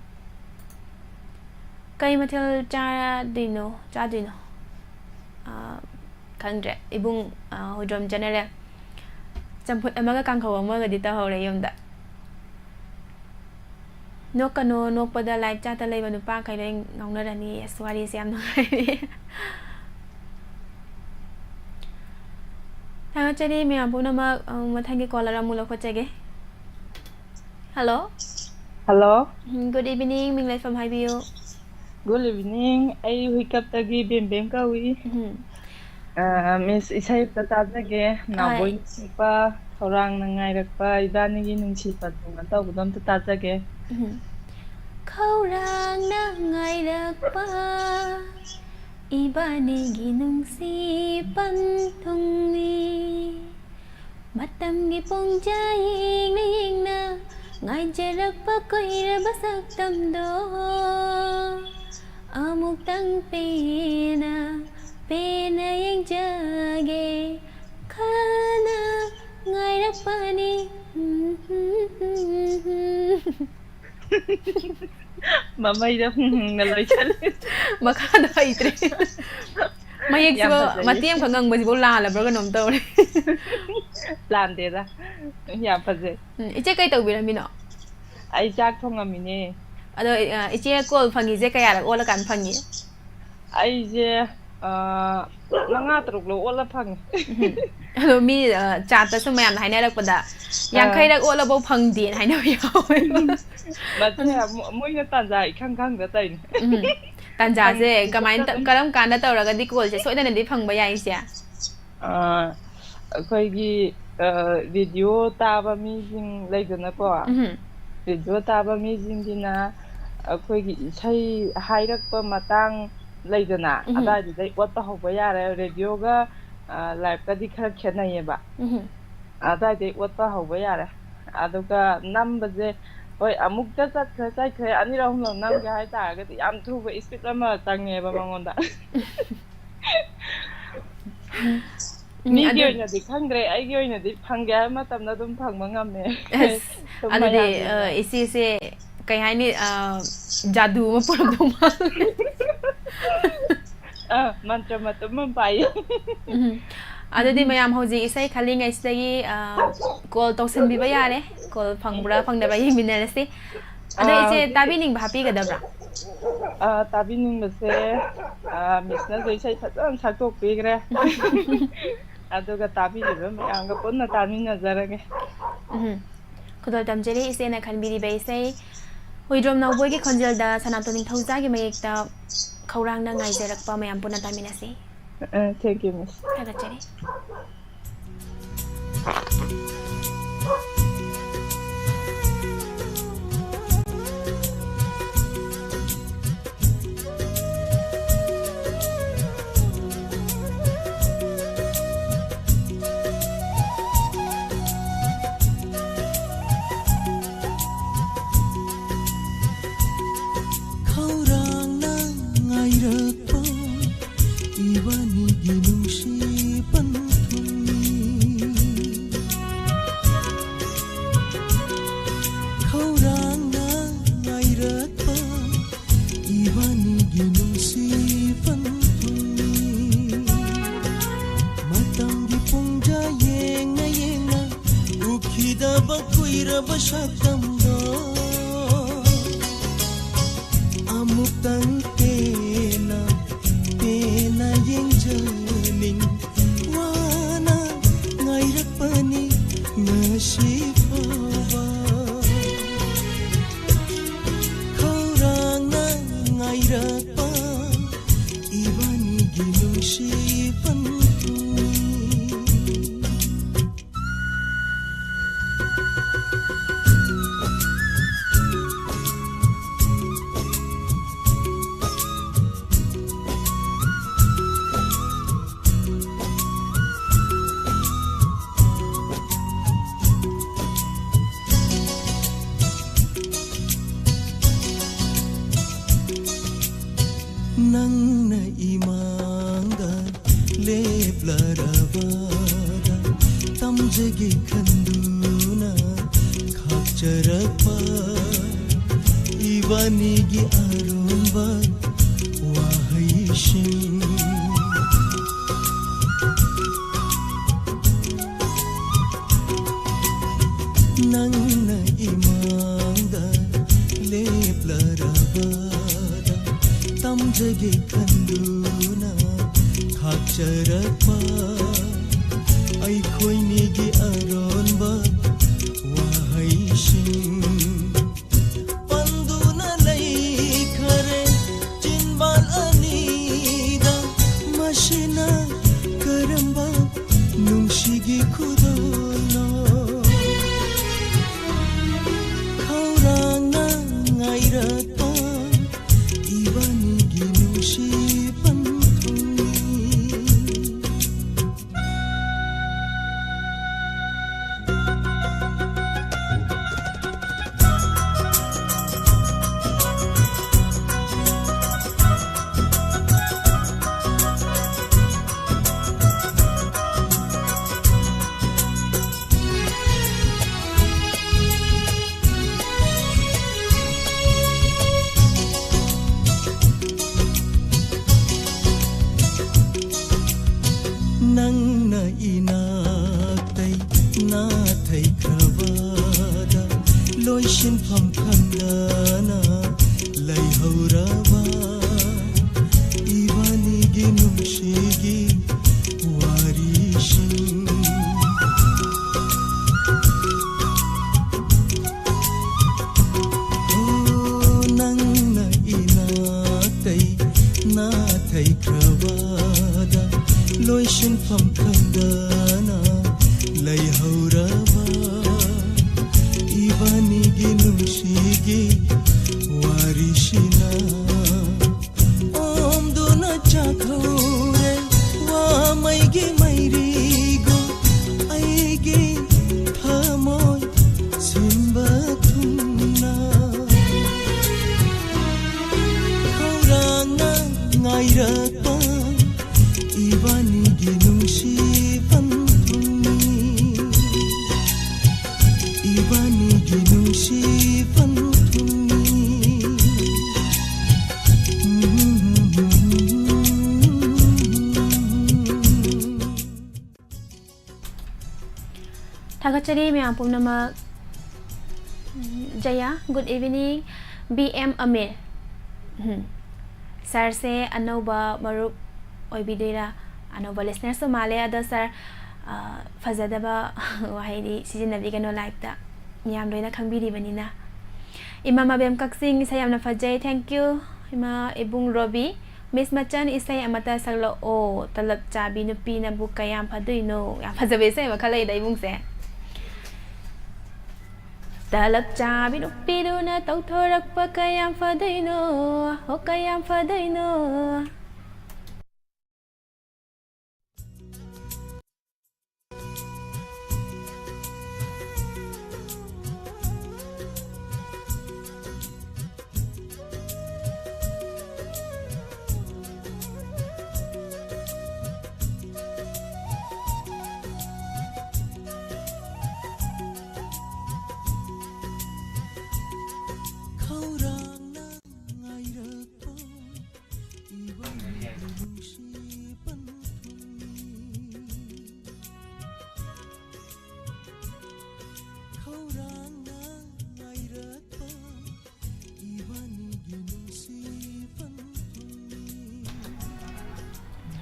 Kai mathil cha dino Kangre ibung Hudrom General Champut amaga kang khaw mo ga dita hore yum da Nok kano nok pada live cha ta lei ba nupa kai leng ngong na rani swari siam no Thakachari me apuna ma mathangi caller amula khochage Hello Hello Good evening Minglai from Highview Good evening ai wake up tagi bem ka wi Miss Isai tatadage na boy pa orang nangai rakpa ibani gi nungsi patung ta budam tatadage Kaurang nangai rakpa Ibani ginung si pantungni Matam gi pong jaying na ying na Ngay jarak pa ko'y basak tamdo Amuk tang pena yang jage Kana ngay rakpani Mama ida ngaloi chale Makada itre Mayek sibo matiyam khangang ba sibo la la bro nom to plan de da ya phaje iche kai tau biramino ai jak thongamine ado iche call phangi je kaya la ola kan phangi ai je manga truk lo ola phang ado mi chat ta sumayam haina rak pada yang khai rak ola bo phang din haina yawe ba moi na tan jai khang da tai Tanja je kamain karam kanda tawraga di call je soidana di phangba yai sia khoi gi radio ꯇꯥꯕ ꯃꯤꯁꯤꯡ ꯂꯩꯗꯅꯀꯣ ꯔꯦꯗꯤꯑꯣ ꯇꯥꯕ ꯃꯤꯁꯤꯡꯁꯤꯅ ꯑꯩꯈꯣꯏꯒꯤ ꯏꯁꯩ ꯍꯥꯏꯔꯛꯄ ꯃꯇꯥꯡ ꯂꯩꯗꯅ ꯑꯗꯥꯏꯗꯨꯗꯩ ꯑꯣꯠꯄ ꯍꯧꯕ ꯌꯥꯔꯦ ꯔꯦꯗꯤꯑꯣꯒ ꯂꯥꯏꯚꯀꯗꯤ ꯈꯔ ꯈꯦꯠꯅꯩꯌꯦꯕ ꯑꯗꯥꯏꯗꯩ ꯑꯣꯠꯄ ꯍꯧꯕ ꯌꯥꯔꯦ ꯑꯗꯨꯒ ꯅꯝꯕꯁꯦ ꯍꯣꯏ ꯑꯃꯨꯛꯇ ꯆꯠꯈ꯭ꯔꯦ ꯑꯅꯤꯔꯛ ꯑꯍꯨꯝꯂꯛ ꯅꯝꯒꯦ ꯍꯥꯏꯇꯥꯔꯒꯗꯤ ꯌꯥꯝ ꯊꯨꯕ ꯏꯁꯄꯤꯠ ꯑꯃ ꯆꯪꯉꯦꯕ ꯃꯉꯣꯟꯗ ꯃꯤꯒꯤ ꯑꯣꯏꯅꯗꯤ ꯈꯪꯗ꯭ꯔꯦ ꯑꯩꯒꯤ ꯑꯣꯏꯅꯗꯤ ꯐꯪꯒꯦ ꯍꯥꯏꯕ ꯃꯇꯝꯗ ꯑꯗꯨꯝ ꯐꯪꯕ ꯉꯝꯃꯦ ꯑꯗꯨꯗꯤ ꯏꯆꯦꯁꯦ ꯀꯩ ꯍꯥꯏꯅꯤ ꯖꯥꯗꯨ ꯑꯃ ꯄꯨꯔꯝꯗꯧ ꯃꯥꯜꯂꯦ ꯃꯟꯇ꯭ꯔ ꯃꯇꯨꯝ ꯑꯃ ꯄꯥꯏꯌꯦ ꯑꯗꯨꯗꯤ ꯃꯌꯥꯝ ꯍꯧꯖꯤꯛ ꯏꯁꯩ ꯈꯜꯂꯤꯉꯩꯁꯤꯗꯒꯤ ꯀꯣꯜ ꯇꯧꯁꯤꯟꯕꯤꯕ ꯌꯥꯔꯦ ꯀꯣꯜ ꯐꯪꯕ꯭ꯔꯥ ꯐꯪꯗꯕ꯭ꯔꯥ ꯌꯦꯡꯃꯤꯟꯅꯔꯁꯤ ꯑꯗꯣ ꯏꯆꯦ ꯇꯥꯕꯤꯅꯤꯡꯕ ꯍꯥꯞꯄꯤꯒꯗꯕ꯭ꯔꯥ ꯇꯥꯕꯤꯅꯤꯡꯕꯁꯦ ꯃꯤꯁꯅꯁꯨ ꯏꯁꯩ ꯐꯖꯅ ꯁꯛꯇꯣꯛꯄꯤꯈ꯭ꯔꯦ ꯑꯗꯨꯒ ꯇꯥꯕꯤꯔꯤꯕ ꯃꯌꯥꯝꯒ ꯄꯨꯟꯅ ꯇꯥꯃꯤꯟꯅꯖꯔꯒꯦ ꯈꯨꯗꯣꯜ ꯇꯝꯖꯔꯤ ꯏꯆꯦꯅ ꯈꯟꯕꯤꯔꯤꯕ ꯏꯁꯩ ꯍꯨꯏꯗ꯭ꯔꯣꯝ ꯅꯧꯕꯣꯏꯒꯤ ꯈꯣꯟꯖꯦꯜꯗ ꯁꯅꯥꯇꯣꯟ ꯅꯤꯡꯊꯧꯖꯥꯒꯤ ꯃꯌꯦꯛꯇ ꯈꯧꯔꯥꯡꯅ ꯉꯥꯏꯖꯔꯛꯄ ꯃꯌꯥꯝ ꯄꯨꯟꯅ ꯇꯥꯃꯤꯟꯅꯁꯤ ꯊꯦꯡꯛ ꯌꯨ ꯃꯤꯁ ꯊꯥꯒꯠꯆꯔꯤ loishin pham khanda na lai ho ꯉꯥꯏꯔꯛꯄ 이반이기 눈시반 통이 이반이기 눈시반 통이 Thakachari me apum nama Jaya, good evening. BM Amir. Sir se anova marup oibidira anova listeners so male ada sir fazadaba wahidi sijinabi kano live ta yam loina khangbiri banina Ima mabem kaksing isayam na fajay, thank you. Ima ibung Robi Miss Machan isay amata saglo o talap chabi nupi na bukayam padoy no yam fazabe say makalay da ibung se Talap chabi nupi do na tautorak pa kayam fadoy no ho kayam fadoy no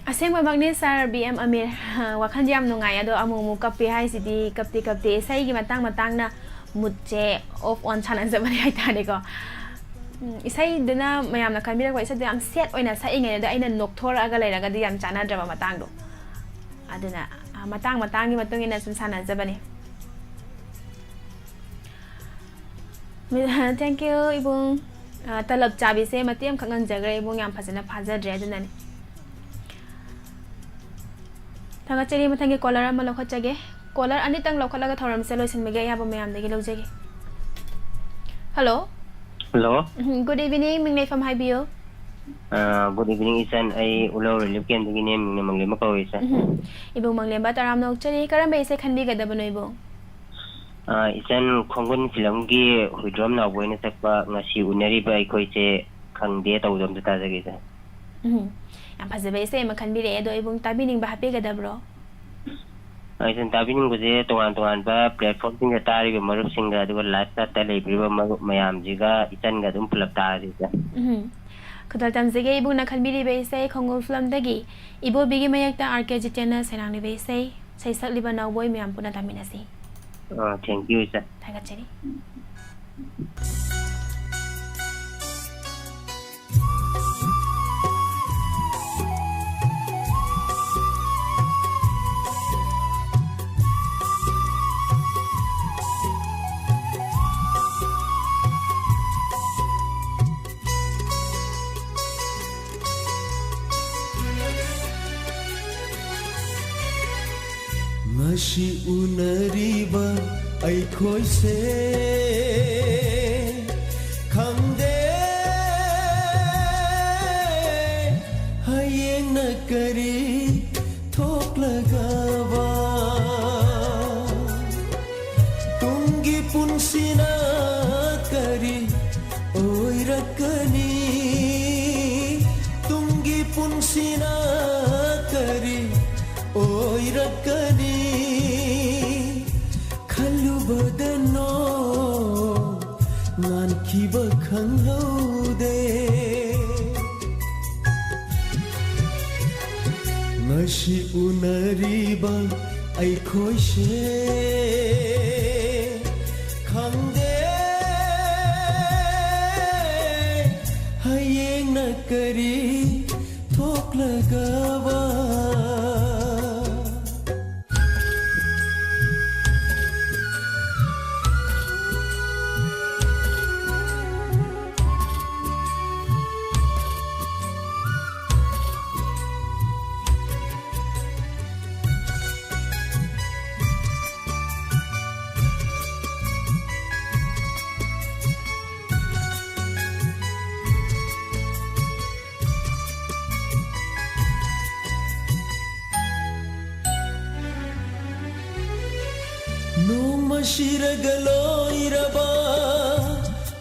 Asing babagni sir BM Amir wakan jam nungai ado amu kapi hai sidi kapti sai gi matang na mutje off on channel zabani hai ta ne ko isai duna mayam na kamira ko isa de am set oina sa ingai da aina nok thor aga lai raga di yam chana drama matang do aduna matang gi matung ina sun sana zabani thank you ibung talab chabi se matiam khangan jagre ibung yam phajana phaja dre aduna ne Thakachari mathangi caller ama lokhachage caller anitang lokhalaga thoram se loisin mege yaba mayam degi lojage Hello Good evening mingnei from Haibio Good evening isan ay ulaw relief ken degi ne mingne mangle makaw isa Ibong mangle ba taram nok chari karamba ise khanbi ga dabano ibong isan khongun film gi hudrom na boyne sakpa ngasi unari ba ikoi che khangde tawdom ta jage sa Yang pasabe ise makhanbi re do ibong tabining ba happy ga dabro isan tabining ko je tongan ba platform sing tari be marup singa du live ta tele briba mayam jiga isan ga dum plap ta ri sa Kadal tam zege ibong na khanbi re be ise khongul film dagi ibo bigi mayak ta RKG channel senang re be ise sai sak liba naw boy mayam puna taminasi Thank you sir Thakachari Ngasi unariba aikhoi se khangde hayeng na kari thok lagawa tungi punsina kari oi rakani tungi punsina kari oi rakani Badano nan kiba khanghaude Ngashi unariba ai khoi she khangde hayeng na kari thok lagawa ꯃꯁꯤꯔꯒꯂꯣꯏꯔꯕ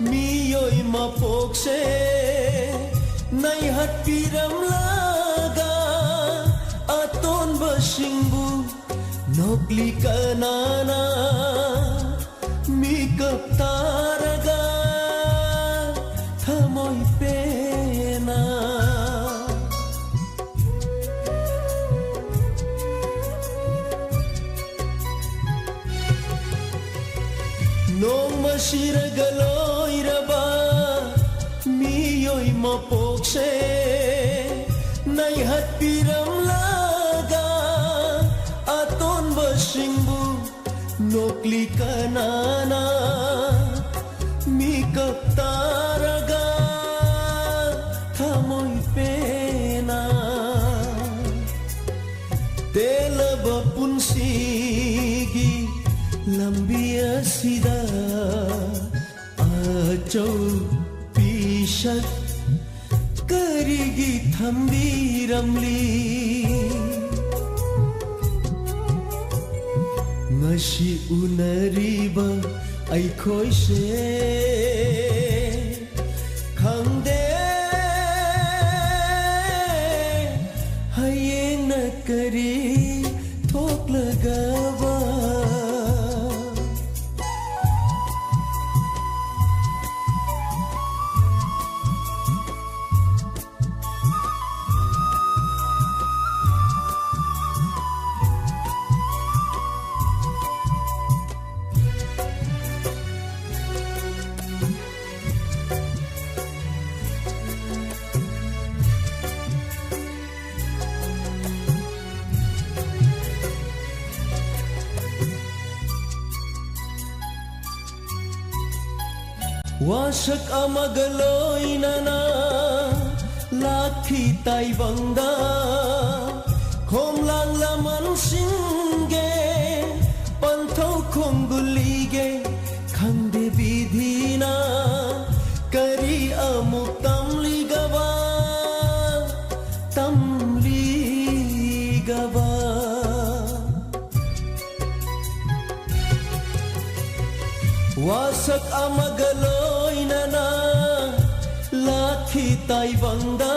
ꯃꯤꯑꯣꯏ ꯃꯄꯣꯛꯁꯦ ꯅꯩꯍꯠꯄꯤꯔꯝꯂꯒ ꯑꯇꯣꯟꯕꯁꯤꯡꯕꯨ ꯅꯣꯛꯂꯤ ꯀꯅꯥꯅ ꯃꯤꯀꯞ ꯇꯥꯔꯒ ꯊꯃꯣꯏ ꯄꯦꯅ ꯅꯣꯡꯃ ꯁꯤꯔꯒ ꯂꯣꯏꯔꯕ ꯃꯤꯑꯣꯏ ꯃꯄꯣꯛꯁꯦ ꯅꯩꯍꯠꯄꯤꯔꯝꯂꯒ ꯑꯇꯣꯟꯕꯁꯤꯡꯕꯨ ꯅꯣꯛꯂꯤ ꯀꯅꯥꯅ ꯃꯤꯀꯞ ꯇꯥꯔꯒ ꯊꯃꯣꯏ ꯄꯦꯅ ꯇꯦꯜꯂꯕ ꯄꯨꯟꯁꯤꯒꯤ ꯂꯝꯕꯤ ꯑꯁꯤꯗ ꯑꯆꯧ ꯄꯤꯁꯛ ꯀꯔꯤꯒꯤ ꯊꯝꯕꯤꯔꯝꯂꯤ ꯉꯁꯤ ꯎꯅꯔꯤꯕ ꯑꯩꯈꯣꯏꯁꯦ ꯈꯪꯗꯦ ꯍꯌꯦꯡꯅ ꯀꯔꯤ ꯊꯣꯛꯂꯒꯕ वाशक अमगलोइनना लाखी ताइबंगा खोमलांग लमन सिंगे पंथौ खोंगुलीगे खंदे विधिना करी अमुक तमलीगवा वासक अमगलोइनना लाखी ताइबंगा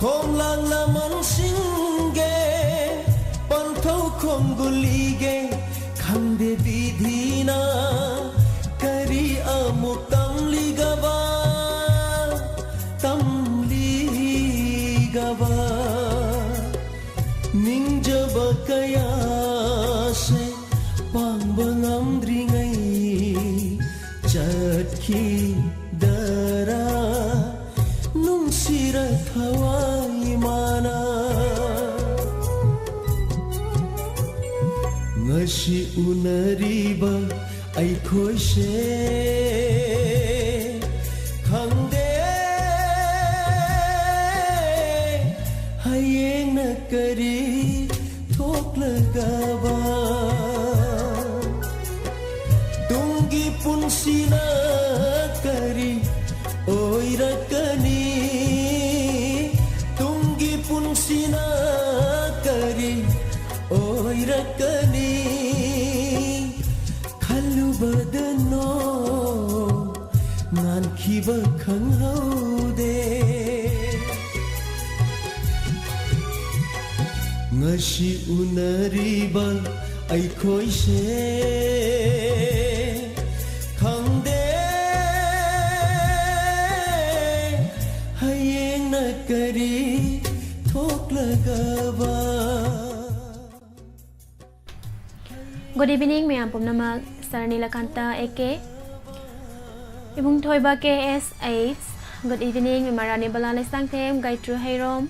खोमलांग लमन सिंगे पंथौ खोंगुलीगे खंदे विधिना करी अमुक तमलीगवा निंजब कया से पांगबंgamdringai चटकी दरा nungsira thawai mana ngasi unariba aikhoise khangde hayeng na kari thoklagaba tungi punsina kari oirakani tungi punsina kari oirakani khalubadano nan khiba khanghaude ngasi unariba aikhoise khangde hayeng na kari thoklagaba. Good evening, ma'am. Pumnamak Saranila Kanta Eke Ibung Toiba KS8. Good evening, Marani Balale Sangtem, Gaitru Hayrom.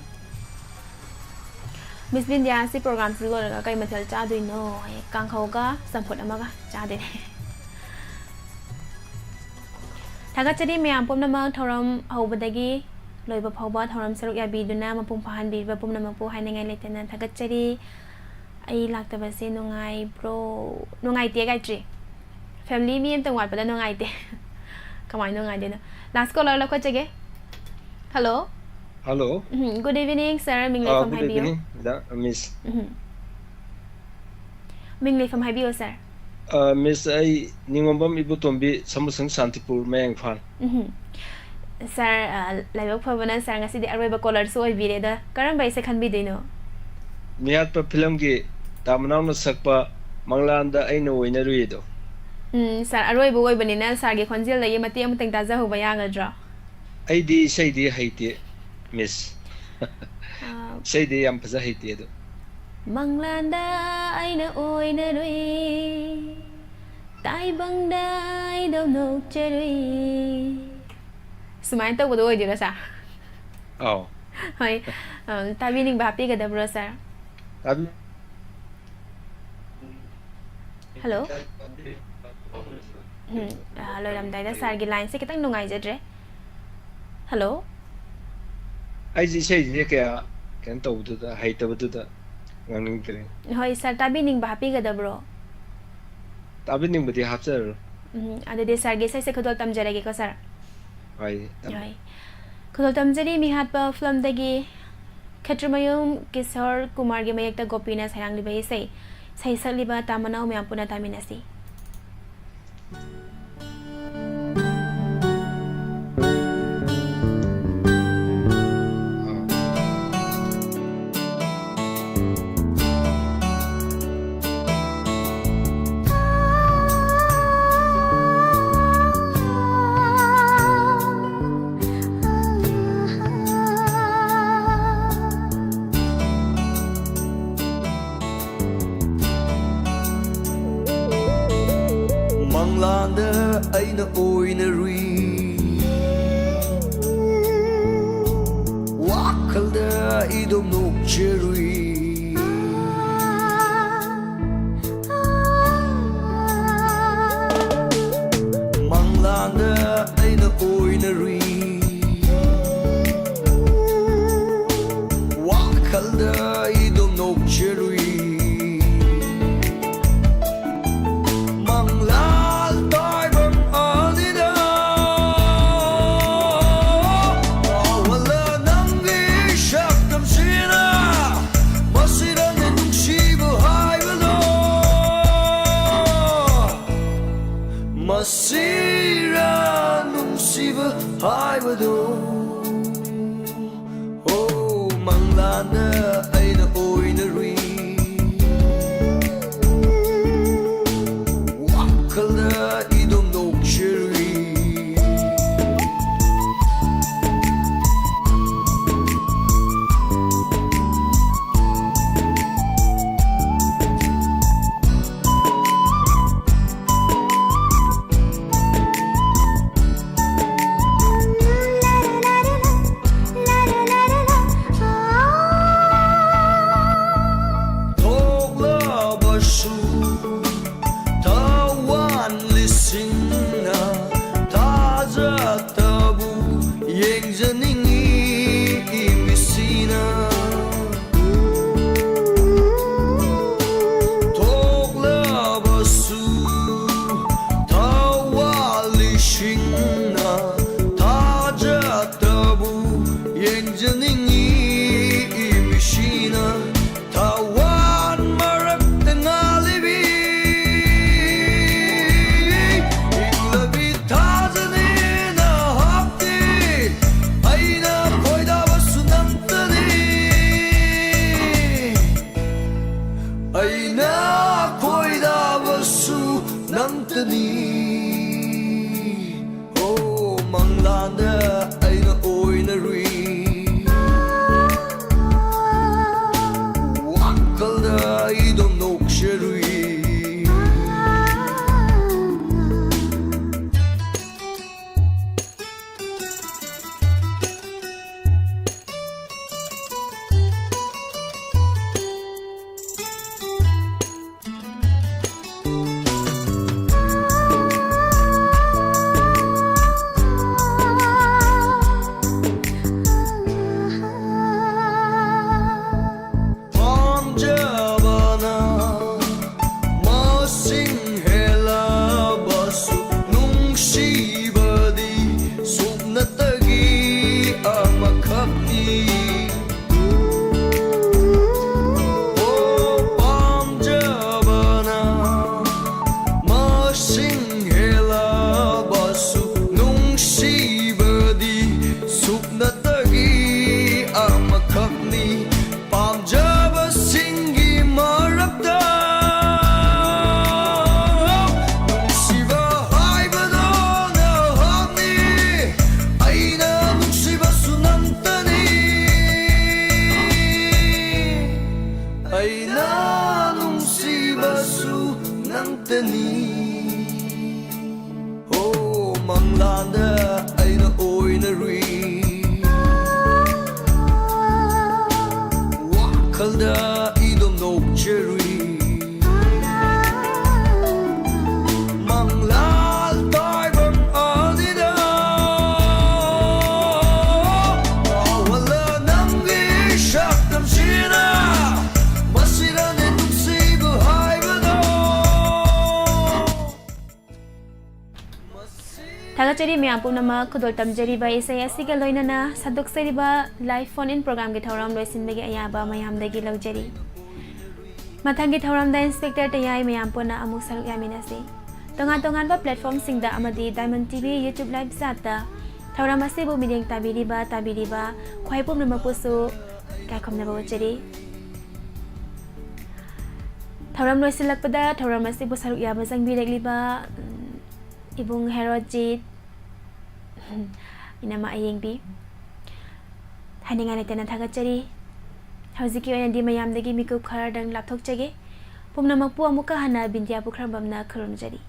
Miss Bindia si program si Lora kay Matel Chadu no Kang Hoga, Samput Amaga, Chadin. Tagachadi ma'am. Pumnamak Toram Hobadagi, Loiba Poba, Toram Saruk Yabi Duna, Mapumpahan Biba Pumnamapu, Hanning Lieutenant Tagachadi. Ay lakta si nungay bro nungay tiya gaitri family mi entong wat pada nungay te kamay nungay din last caller la ko chege hello good evening sir mingley from Haibio da miss mingley from Haibio sir Miss I Ningombam Ibutombi Samusang Santipur Mayang Fan. Sir, Laibok Pavana Sangasi the Araba Color so I vireda. Karambay second bidino. Miat pa film gi Tamanang Sakpa Manglanda I know in a redo. Sir, Arroy boy banana, Sargi Consil, the Yamatiam Tantaza who bayanga draw. I di say di hate Miss. Say di Ampasa hated. Manglanda, I know in a way. Tai bangda, I don't know cherry. Sumainta would owe you, sir. Oh. Hi, Tabining Bapi at the brother. Hello? Hello, I'm Dida Sargi line. Say, Kitang Nungai Jedre. Hello? I say, Yaka can't do the height of the running train. Hi, sir, Tabining Bapi at the bro. Tabining with the Hapser. Ada de Sargi say Sekudol Tam Jeregi, sir. Why? Kudol Tam Jeri, me had per flum the gay. Katramayum, Kisor, Kumargi make the Gopinas hang the say. Say Saliba Tamana, Miampuna Taminasi. Manglanda aina oina rui Wakalda idom no cherui Manglanda aina oina rui Wakalda idom no cherui da idom no cherry manglal tai bang adida wala namgi shaktam sina masira ne tumsi bu hai bado थागचरी मैम पुनमा खुदोल तमजरीबा इसे असिगा लोइनना सदोक्सरीबा लाइव फोन इन प्रोग्राम के थौराम लोइसिनबेगे अयाबा मयामदगी लौजरी मथंगी थौराम दा इंस्पेक्टर तयाई मैम पुना अमुक सरुक यामिनसी तोंगान तोंगान बा प्लेटफॉर्म सिंगदा अमदी डायमंड टीवी यूट्यूब लाइव जाता थौराम असिबु मिलिंग ताबिरिबा ख्वाइपुम नमपुसु काखमनबा वचरी थौराम लोइसिलकपदा थौराम असिबु सरुक यामा जंगबिरेगलिबा ibung Herojit inama ayengbi haninga naitana thagachari hauziki oina di mayam dagi mikup khar dang lapthok chage pumnamakpu amuka hana bindia bukrambamna khurumjari